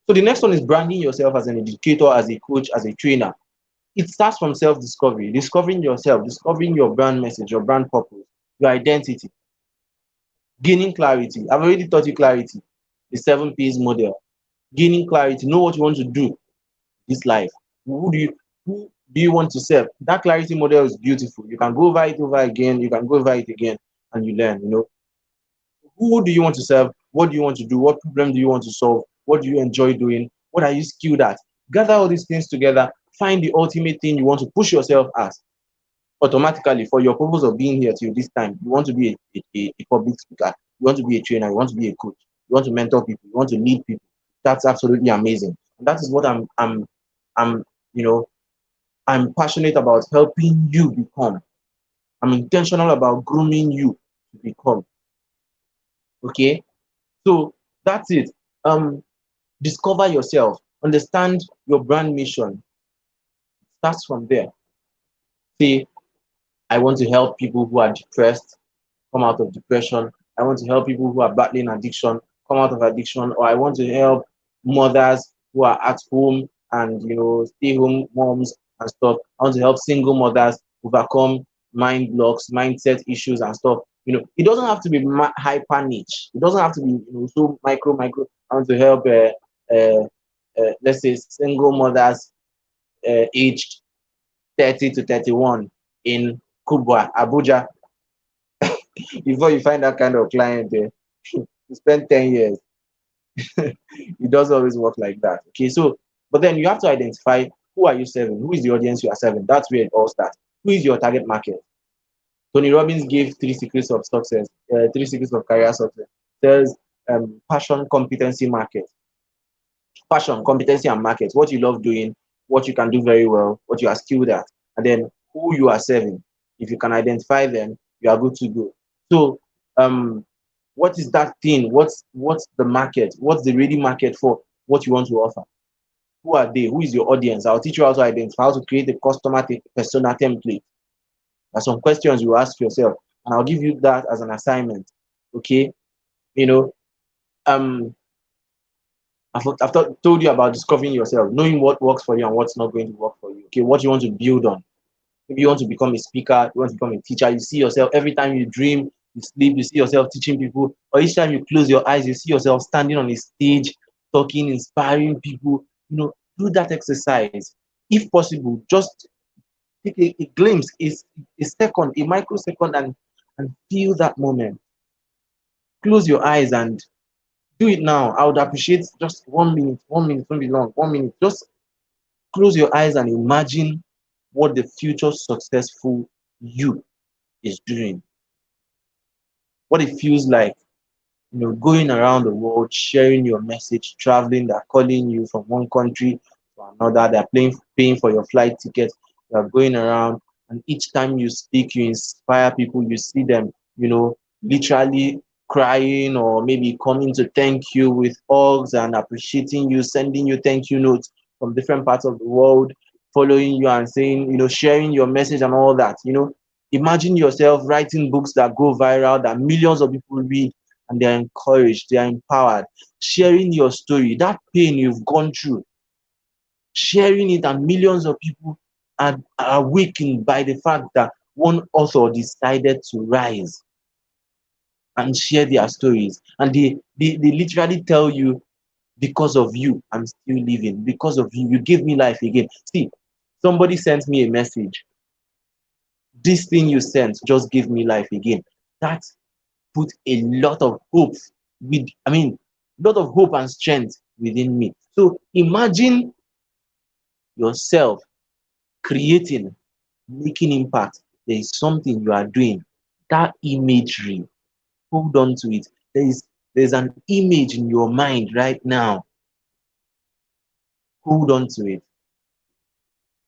So the next one is branding yourself as an educator, as a coach, as a trainer. It starts from self-discovery, discovering yourself, discovering your brand message, your brand purpose, your identity, gaining clarity. I've already taught you clarity, the 7 P's model. Gaining clarity, know what you want to do this life. Who do you want to serve? That clarity model is beautiful. You can go over it over again, you can go over it again, and you learn. Who do you want to serve? What do you want to do? What problem do you want to solve? What do you enjoy doing? What are you skilled at? Gather all these things together, find the ultimate thing you want to push yourself as. Automatically, for your purpose of being here till this time, you want to be a public speaker, you want to be a trainer, you want to be a coach, you want to mentor people, you want to lead people. That's absolutely amazing. And that is what I'm you know I'm passionate about helping you become. I'm intentional about grooming you to become. Okay, so that's it. Discover yourself, understand your brand mission. Starts from there. Say, I want to help people who are depressed come out of depression. I want to help people who are battling addiction come out of addiction, or I want to help mothers who are at home and stay home moms and stuff. I want to help single mothers overcome mind blocks, mindset issues and stuff. It doesn't have to be hyper niche. It doesn't have to be so micro. I want to help let's say single mothers aged 30 to 31 in Kubwa, Abuja. Before you find that kind of client, you spend 10 years. It doesn't always work like that. Okay, so, but then you have to identify who are you serving? Who is the audience you are serving? That's where it all starts. Who is your target market? Tony Robbins gave 3 secrets of success, 3 secrets of career success. There's passion, competency, market. Passion, competency, and market. What you love doing, what you can do very well, what you are skilled at, and then who you are serving. If you can identify them, you are good to go. So, what is that thing? What's the market? What's the ready market for what you want to offer? Who are they? Who is your audience? I'll teach you how to identify, how to create a customer persona template. There's some questions you ask yourself, and I'll give you that as an assignment. Okay, you know, um, I've told you about discovering yourself, knowing what works for you and what's not going to work for you. Okay, what you want to build on. Maybe you want to become a speaker, you want to become a teacher. You see yourself every time you dream, you sleep, you see yourself teaching people, or each time you close your eyes, you see yourself standing on a stage, talking, inspiring people. Do that exercise. If possible, just take a glimpse, a second, a microsecond, and feel that moment. Close your eyes and do it now. I would appreciate just 1 minute. 1 minute, don't be long. 1 minute. Just close your eyes and imagine what the future successful you is doing. What it feels like, going around the world, sharing your message, traveling, they're calling you from one country to another, they're paying for your flight ticket, you're going around, and each time you speak, you inspire people, you see them, literally crying or maybe coming to thank you with hugs and appreciating you, sending you thank you notes from different parts of the world, following you and saying, sharing your message and all that. Imagine yourself writing books that go viral, that millions of people read, and they're encouraged, they're empowered. Sharing your story, that pain you've gone through, sharing it, and millions of people are awakened by the fact that one author decided to rise and share their stories. And they literally tell you, because of you, I'm still living. Because of you, you gave me life again. See, somebody sent me a message. This thing you sent just gave me life again. That put a lot of hope a lot of hope and strength within me. So imagine yourself creating, making impact. There is something you are doing. That imagery, hold on to it. There's an image in your mind right now. Hold on to it.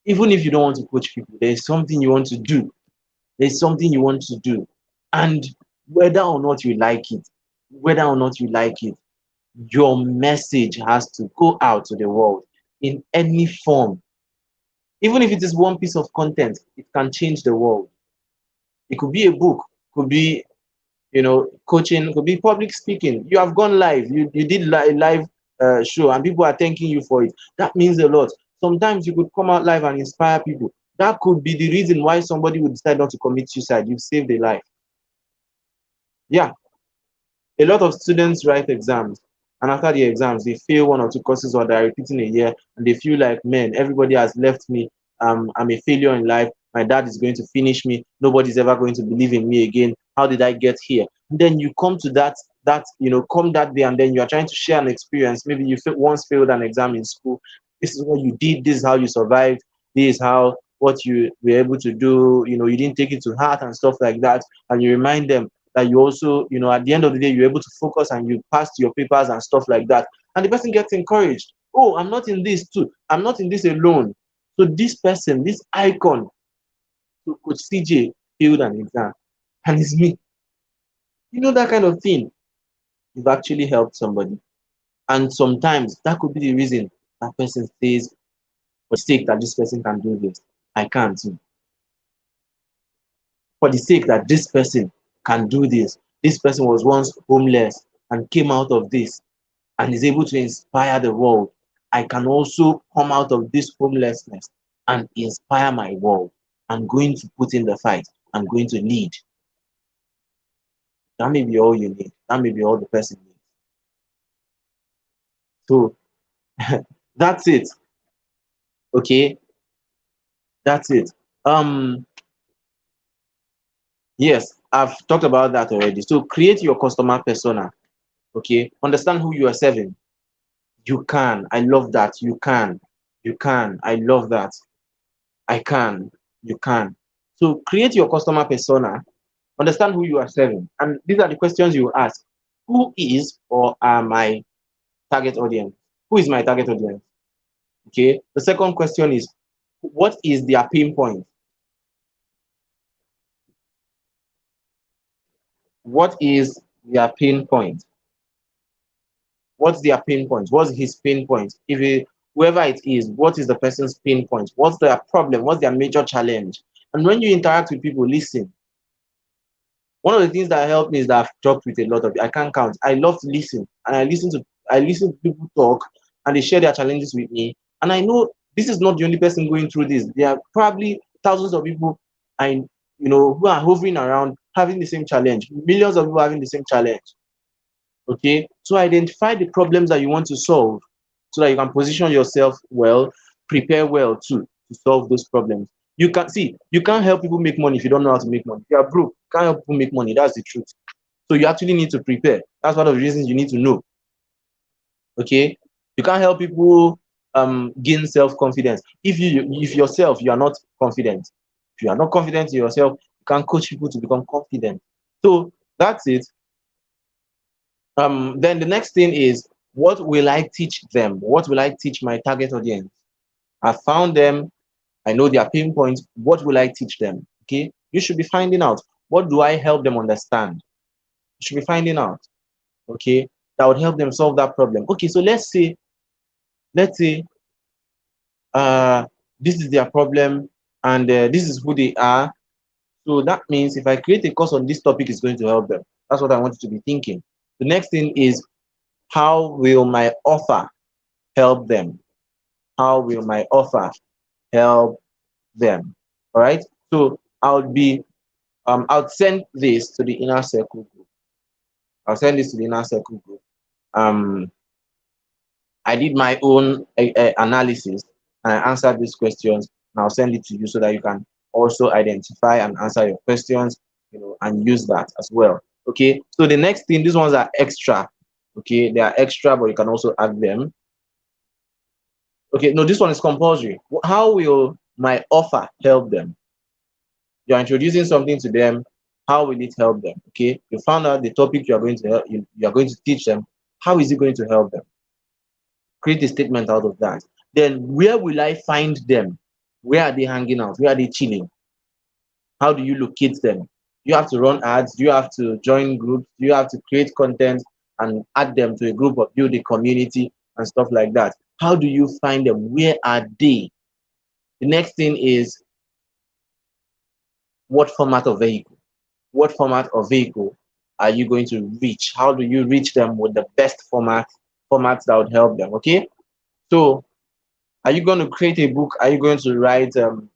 Even if you don't want to coach people, there's something you want to do. There's something you want to do. And whether or not you like it, whether or not you like it, your message has to go out to the world in any form. Even if it is one piece of content, it can change the world. It could be a book, could be, coaching, could be public speaking. You have gone live, you did a live show, and people are thanking you for it. That means a lot. Sometimes you could come out live and inspire people. That could be the reason why somebody would decide not to commit suicide. You've saved a life. Yeah, a lot of students write exams, and after the exams they fail one or two courses, or they're repeating a year, and they feel like, man, everybody has left me. I'm a failure in life. My dad is going to finish me. Nobody's ever going to believe in me again. How did I get here? And then you come to come that day, and then you are trying to share an experience. Maybe you once failed an exam in school. This is what you did. This is how you survived. This is how what you were able to do. You didn't take it to heart and stuff like that. And you remind them that you also, at the end of the day, you're able to focus and you passed your papers and stuff like that. And the person gets encouraged. Oh, I'm not in this too. I'm not in this alone. So this person, this icon, so Coach CJ failed an exam, and it's me. That kind of thing. You've actually helped somebody. And sometimes that could be the reason that person says, for the sake that this person can do this, I can't. For the sake that this person can do this person was once homeless and came out of this and is able to inspire the world. I can also come out of this homelessness and inspire my world. I'm going to put in the fight. I'm going to lead. That may be all you need. That may be all the person needs. So that's it. Okay, that's it. Yes, I've talked about that already. So create your customer persona. Okay, understand who you are serving. You can. I love that. You can. You can. I love that. I can. You can. So create your customer persona. Understand who you are serving. And these are the questions you ask. Who is or are my target audience? Who is my target audience? Okay. The second question is, what is their pain point? What is their pain point? What's their pain point? What's his pain point? Whoever it is, what is the person's pain point? What's their problem? What's their major challenge? And when you interact with people, listen. One of the things that helped me is that I've talked with a lot of, I can't count. I love to listen, and I listen to people talk, and they share their challenges with me. And I know this is not the only person going through this. There are probably thousands of people who are hovering around having the same challenge. Millions of people having the same challenge. Okay, so identify the problems that you want to solve, so that you can position yourself well, prepare well too to solve those problems. You can't help people make money if you don't know how to make money. If you are broke, you can't help people make money. That's the truth. So you actually need to prepare. That's one of the reasons you need to know. Okay, you can't help people gain self-confidence if yourself you are not confident. If you are not confident in yourself, you can't coach people to become confident. So that's it. Then the next thing is, what will I teach them? What will I teach my target audience? I found them. I know their pain points. What will I teach them? Okay, you should be finding out. What do I help them understand? You should be finding out. Okay, that would help them solve that problem. Okay, so let's say uh this is their problem, and this is who they are. So that means if I create a course on this topic, it's going to help them. That's what I want you to be thinking. The next thing is, how will my offer help them? How will my offer help them? All right. So I'll send this to the inner circle group. I'll send this to the inner circle group. Um, I did my own analysis and I answered these questions, and I'll send it to you so that you can also identify and answer your questions, and use that as well. Okay. So the next thing, these ones are extra. Okay, they are extra, but you can also add them. Okay, no, this one is compulsory. How will my offer help them? You're introducing something to them. How will it help them? Okay, you found out the topic you are going to help, you are going to teach them. How is it going to help them? Create a statement out of that. Then where will I find them? Where are they hanging out? Where are they chilling? How do you locate them? Do you have to run ads? Do you have to join groups? Do you have to create content and add them to a group or build a community and stuff like that? How do you find them? Where are they? The next thing is, what format of vehicle? What format of vehicle are you going to reach? How do you reach them with the best formats that would help them? Okay. So are you going to create a book? Are you going to write to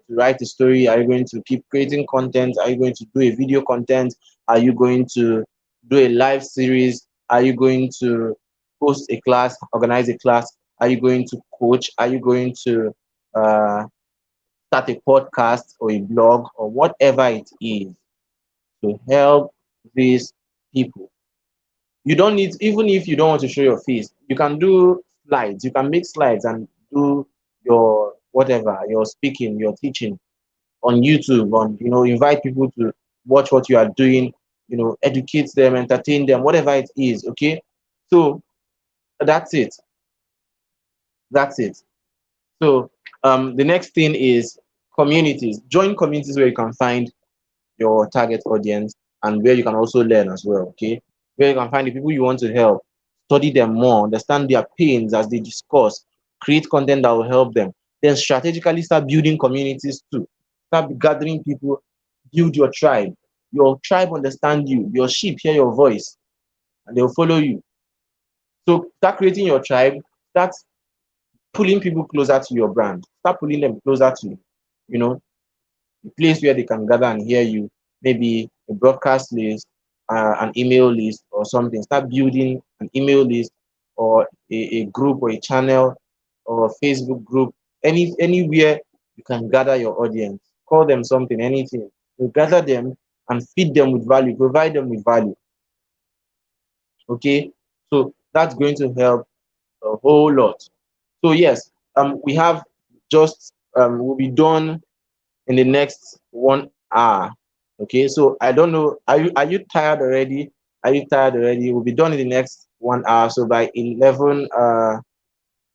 write a story? Are you going to keep creating content? Are you going to do a video content? Are you going to do a live series? Are you going to host a class, organize a class? Are you going to coach? Are you going to uh, start a podcast or a blog or whatever it is to help these people? You don't need, even if you don't want to show your face, you can do slides. You can make slides and do your whatever, your speaking, your teaching on YouTube, invite people to watch what you are doing, educate them, entertain them, whatever it is. Okay. So that's it. That's it. So the next thing is communities. Join communities where you can find your target audience and where you can also learn as well. Okay, where you can find the people you want to help, study them more, understand their pains as they discuss, create content that will help them. Then strategically start building communities too. Start gathering people, build your tribe. Your tribe understand you. Your sheep hear your voice and they'll follow you. So start creating your tribe. Start pulling people closer to your brand. Start pulling them closer to you. You know, a place where they can gather and hear you, maybe a broadcast list, an email list or something. Start building an email list or a group or a channel or a Facebook group, anywhere you can gather your audience. Call them something, anything. You gather them and feed them with value, provide them with value. Okay, so that's going to help a whole lot. So yes, we have just we'll be done in the next 1 hour. Okay, so I don't know. Are you tired already? Are you tired already? We'll be done in the next 1 hour. So by 11,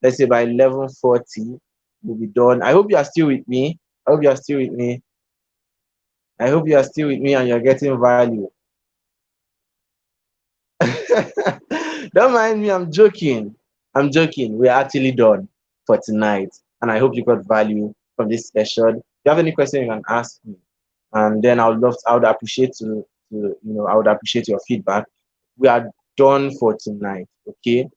let's say by 11:40, we'll be done. I hope you are still with me. I hope you are still with me. I hope you are still with me and you're getting value. Don't mind me, I'm joking. I'm joking. We're actually done for tonight. And I hope you got value from this session. If you have any question, you can ask me. And then I would appreciate I would appreciate your feedback. We are done for tonight. Okay.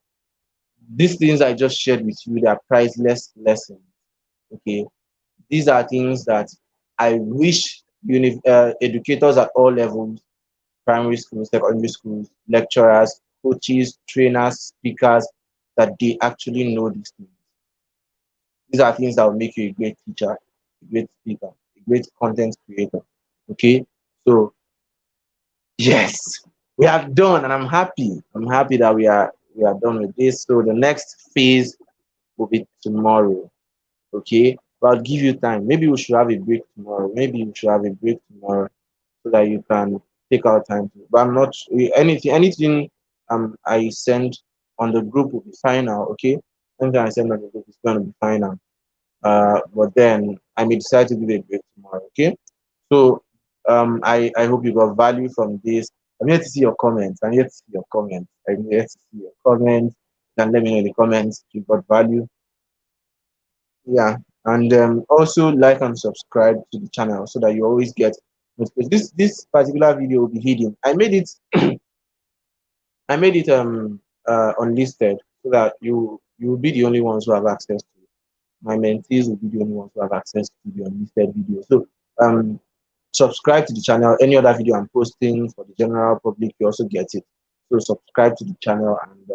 These things I just shared with you, they are priceless lessons. Okay. These are things that I wish educators at all levels, primary schools, secondary schools, lecturers, coaches, trainers, speakers, that they actually know these things. These are things that will make you a great teacher, a great speaker, a great content creator. Okay. So yes, we are done, and I'm happy. I'm happy that we are done with this. So the next phase will be tomorrow. Okay. But I'll give you time. Maybe we should have a break tomorrow. Maybe we should have a break tomorrow so that you can take our time to. But I'm not anything I send on the group will be fine now. Okay. Anything I send on the group is gonna be fine now. But then I may decide to give it a break tomorrow. Okay. So I hope you got value from this. I'm here to see your comments. I'm here to see your comments. I'm here to see your comments. You can let me know in the comments if you got value. Yeah. And also like and subscribe to the channel so that you always get notifications. This particular video will be hidden. I made it unlisted so that you will be the only ones who have access to it. My mentees will be the only ones who have access to the unlisted video. So um subscribe to the channel. Any other video I'm posting for the general public, you also get it. So subscribe to the channel and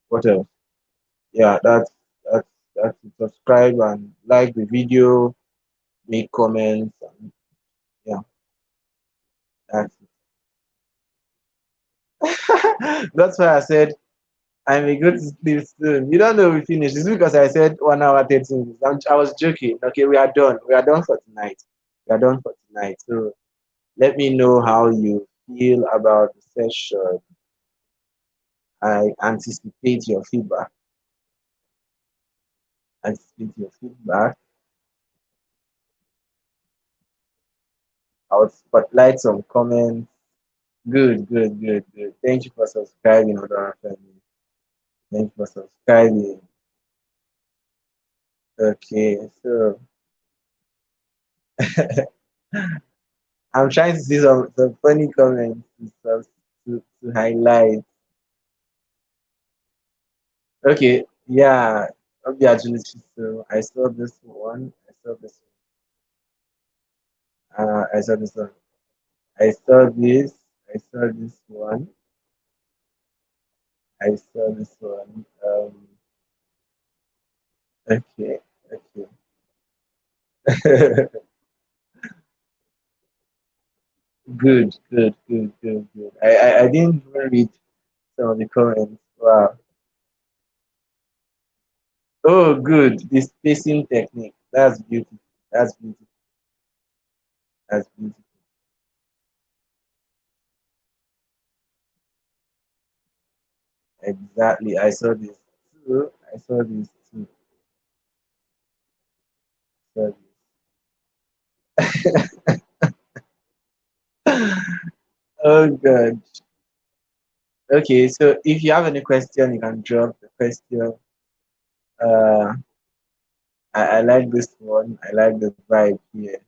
what else? Yeah, that's it. Subscribe and like the video, make comments, and yeah, that's it. That's why I said I may go to sleep soon. You don't know we finished. It's because I said 1 hour 13 minutes. I was joking. Okay, we are done. We are done for tonight. We are done for tonight. So let me know how you feel about the session. I anticipate your feedback. Anticipate your feedback. I'll spotlight some comments. Good, good, good, good. Thank you for subscribing, other family. Thank you for subscribing. Okay, so I'm trying to see some funny comments to highlight. Okay, yeah, the agility. So I saw this one. I saw this one. I saw this one. I saw this. I saw this one. I saw this one. Okay, okay. Good, good, good, good, good. I didn't even read some of the comments. Wow. Oh, good. The spacing technique. That's beautiful. That's beautiful. That's beautiful. Exactly. I saw this too. I saw this too. Saw this. Oh, God. Okay, so if you have any question, you can drop the question. Uh, I like this one. I like the vibe here.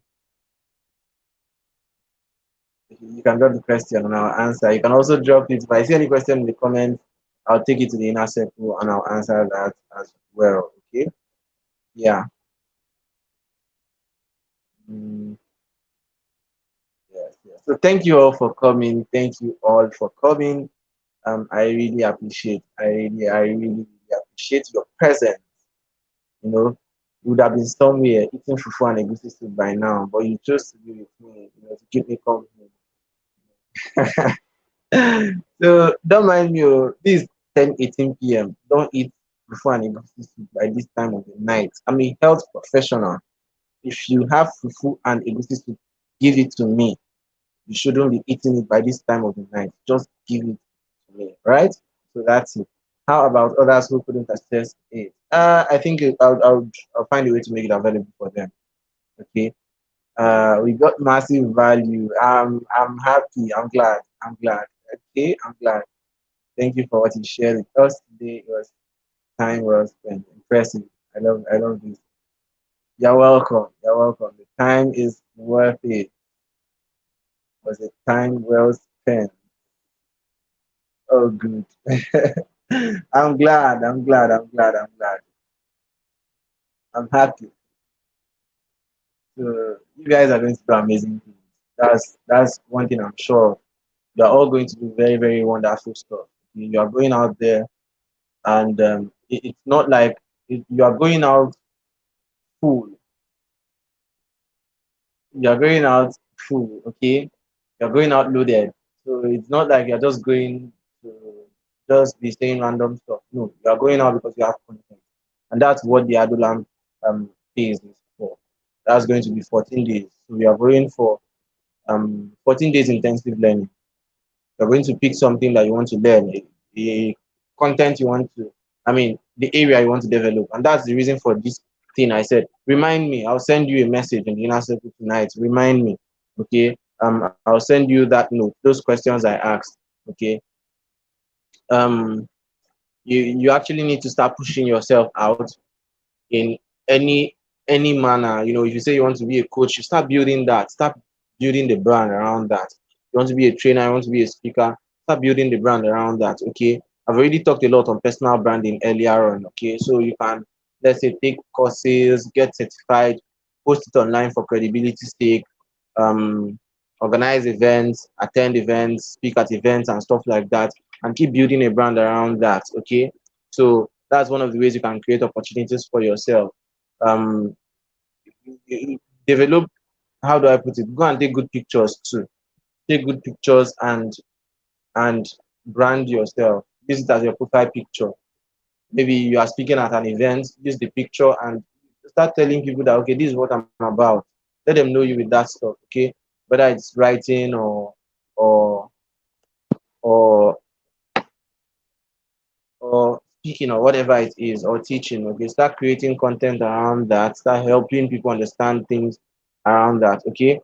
You can drop the question and I'll answer. You can also drop it. If I see any question in the comments, I'll take it to the inner circle and I'll answer that as well. Okay. Yeah. Mm, yes, yes. So thank you all for coming. Thank you all for coming. I really appreciate. I really appreciate your presence. You know, you would have been somewhere eating fufu and egusi soup by now, but you chose to be with me. To keep me company. So don't mind me. Oh, this is 10:18 p.m. Don't eat fufu and egusi soup by this time of the night. I'm a health professional. If you have fufu and egusi soup, give it to me. You shouldn't be eating it by this time of the night. Just give it to me, right? So that's it. How about others who couldn't access it? I think I'll find a way to make it available for them. Okay. We got massive value. I'm happy. I'm glad. I'm glad. Okay. I'm glad. Thank you for what you shared with us today. It was time well spent. Impressive. I love this. You're welcome. You're welcome. The time is worth it. Was a time well spent. Oh, good. I'm glad. I'm glad. I'm glad. I'm glad. I'm happy. So you guys are going to do amazing things. That's one thing I'm sure of. You're all going to do very, very wonderful stuff. You are going out there, and it's not like you are going out full. You're going out full, okay? You're going out loaded. So it's not like you're just going to just be saying random stuff. No, you're going out because you have content. And that's what the Adulam phase is for. That's going to be 14 days. So we are going for 14 days intensive learning. You're going to pick something that you want to learn, a content you want to, the area you want to develop. And that's the reason for this thing I said. Remind me, I'll send you a message in the inner circle tonight. Remind me, okay? I'll send you that note, those questions I asked, okay? Um, you actually need to start pushing yourself out. in any any manner. If you say you want to be a coach, you start building that. Start building the brand around that. You want to be a trainer, you want to be a speaker, start building the brand around that. Okay. I've already talked a lot on personal branding earlier on. Okay. So you can, let's say, take courses, get certified, post it online for credibility sake, um, organize events, attend events, speak at events and stuff like that, and keep building a brand around that. Okay. So that's one of the ways you can create opportunities for yourself. Um, Develop, how do I put it? Go and take good pictures too. Take good pictures and brand yourself. Use it as your profile picture. Maybe you are speaking at an event, use the picture and start telling people that, okay, this is what I'm about. Let them know you with that stuff, okay? Whether it's writing or or or speaking or whatever it is, or teaching. Okay, start creating content around that. Start helping people understand things around that. Okay,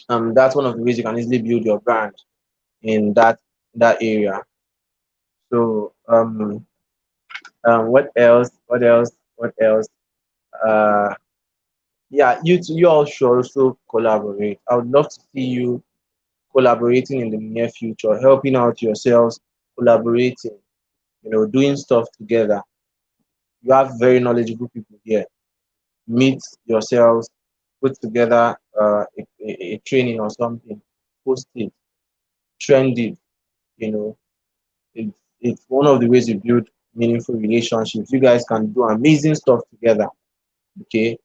that's one of the ways you can easily build your brand in that area. So what else? What else? What else? Uh, yeah, you all should also collaborate. I would love to see you collaborating in the near future, helping out yourselves, collaborating. Doing stuff together. You have very knowledgeable people here. Meet yourselves, put together a training or something, post it, trend it. You know, it's one of the ways you build meaningful relationships. You guys can do amazing stuff together. Okay,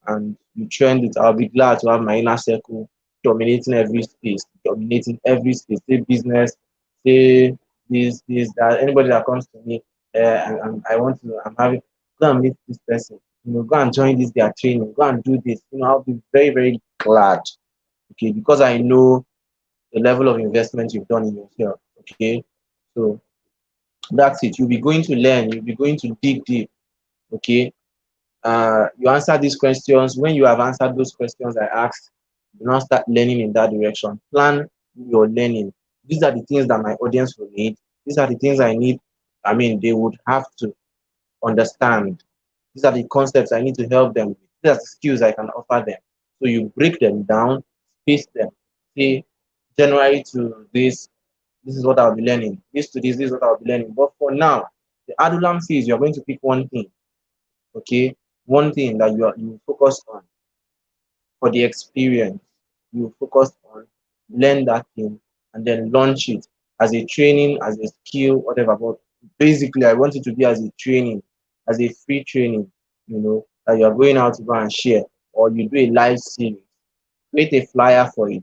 and you trend it. I'll be glad to have my inner circle dominating every space. Say business, say this, that. Anybody that comes to me, I want to, I'm having, go and meet this person. Go and join this their training. Go and do this. I'll be very, very glad. Okay, because I know the level of investment you've done in yourself. Okay, so that's it. You'll be going to learn. You'll be going to dig deep. Okay, you answer these questions. When you have answered those questions I asked, you now start learning in that direction. Plan your learning. These are the things that my audience will need. These are the things I need. I mean, they would have to understand. These are the concepts I need to help them with. These are the skills I can offer them. So you break them down, space them. Say January to this is what I'll be learning. This is what I'll be learning. But for now, the Adulam says you're going to pick one thing. Okay, one thing that you focus on for the experience. You focus on, learn that thing, and then launch it as a training, as a skill, whatever. But basically, I want it to be as a training, as a free training. That you are going out to go and share, or you do a live series. Create a flyer for it,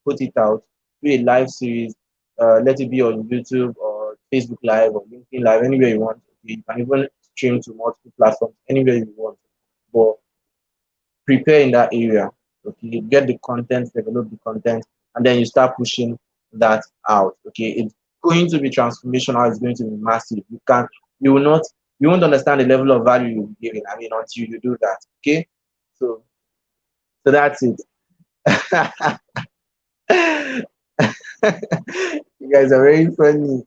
put it out, do a live series. Let it be on YouTube or Facebook Live or LinkedIn Live, anywhere you want. Okay, you can even stream to multiple platforms, anywhere you want. But prepare in that area. Okay, you get the content, develop the content, and then you start pushing that out. Okay, it's going to be transformational. It's going to be massive. You will not, you won't understand the level of value you'll be giving. I mean, until you do that. Okay, so that's it. You guys are very funny.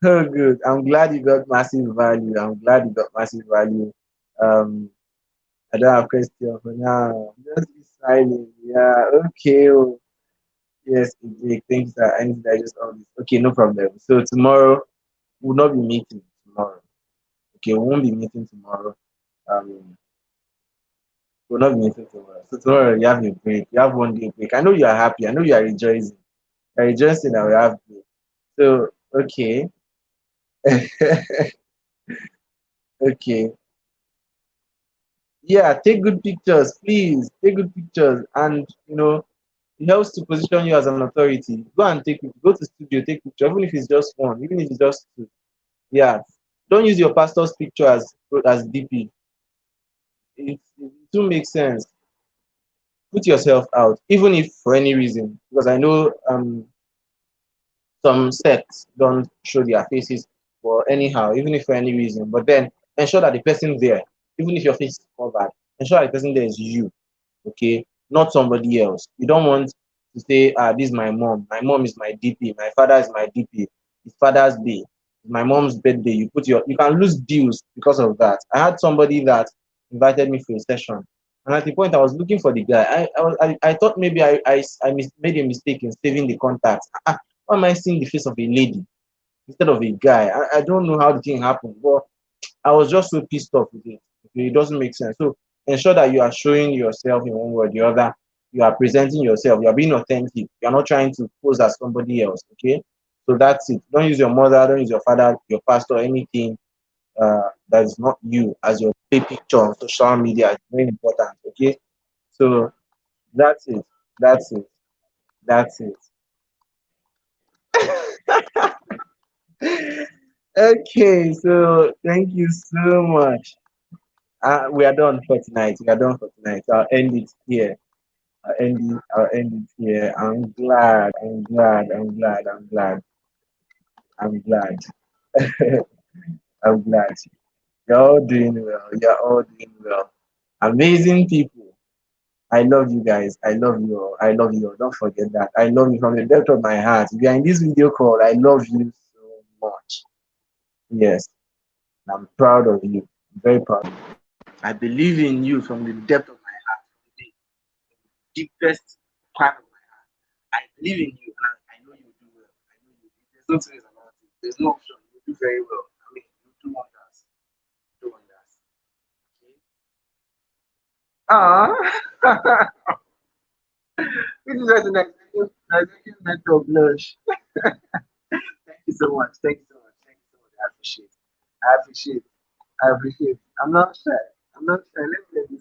Oh, good. I'm glad you got massive value. I'm glad you got massive value. Um, I don't have question for now. Just be smiling. Yeah. Okay. Oh, yes, Jake. Thanks. I need to digest all this. Okay, no problem. So tomorrow we'll not be meeting tomorrow. Okay, we won't be meeting tomorrow. Um, we'll not be meeting tomorrow. So tomorrow you have a break. You have 1 day break. I know you are happy. I know you are rejoicing. You're rejoicing that we have break. So okay, okay. Yeah, take good pictures, please. Take good pictures, and it helps to position you as an authority. Go and go to studio, take picture, even if it's just one, even if it's just two. Yeah, don't use your pastor's picture as DP. It will make sense. Put yourself out, even if for any reason, because I know some sects don't show their faces for anyhow, even if for any reason. But then ensure that the person there, even if your face is covered, ensure that the person there is you. Okay, not somebody else. You don't want to say, this is my mom. My mom is my DP. My father is my DP. It's Father's Day. my mom's birthday, you can lose deals because of that. I had somebody that invited me for a session, and at the point I was looking for the guy. I thought maybe made a mistake in saving the contact. Why am I seeing the face of a lady instead of a guy? I don't know how the thing happened, but I was just so pissed off with it. Okay, it doesn't make sense. So ensure that you are showing yourself in one way or the other. You are presenting yourself. You are being authentic. You are not trying to pose as somebody else. Okay. So that's it. Don't use your mother. Don't use your father, your pastor, anything that is not you as your play picture on social media. It's very important. Okay. So that's it. That's it. That's it. Okay. So thank you so much. We are done for tonight. We are done for tonight. I'll end it here. I'll end it here. I'm glad. I'm glad. I'm glad. I'm glad. I'm glad. I'm glad. You're all doing well. You're all doing well. Amazing people. I love you guys. I love you all. I love you all. Don't forget that. I love you from the depth of my heart. If you're in this video call, I love you so much. Yes. I'm proud of you. I'm very proud. I believe in you from the depth of my heart, from the deepest part of my heart. I believe in you, and I know you do well. I know you. There's no two ways about it. There's no option. You do very well. I mean, you do wonders. You do wonders. Okay. Ah, this is just an executive mental blush. Thank you so much. Thank you so much. Thank you so much. I appreciate. I appreciate. I appreciate. I'm not shy. I'm not shy. Let me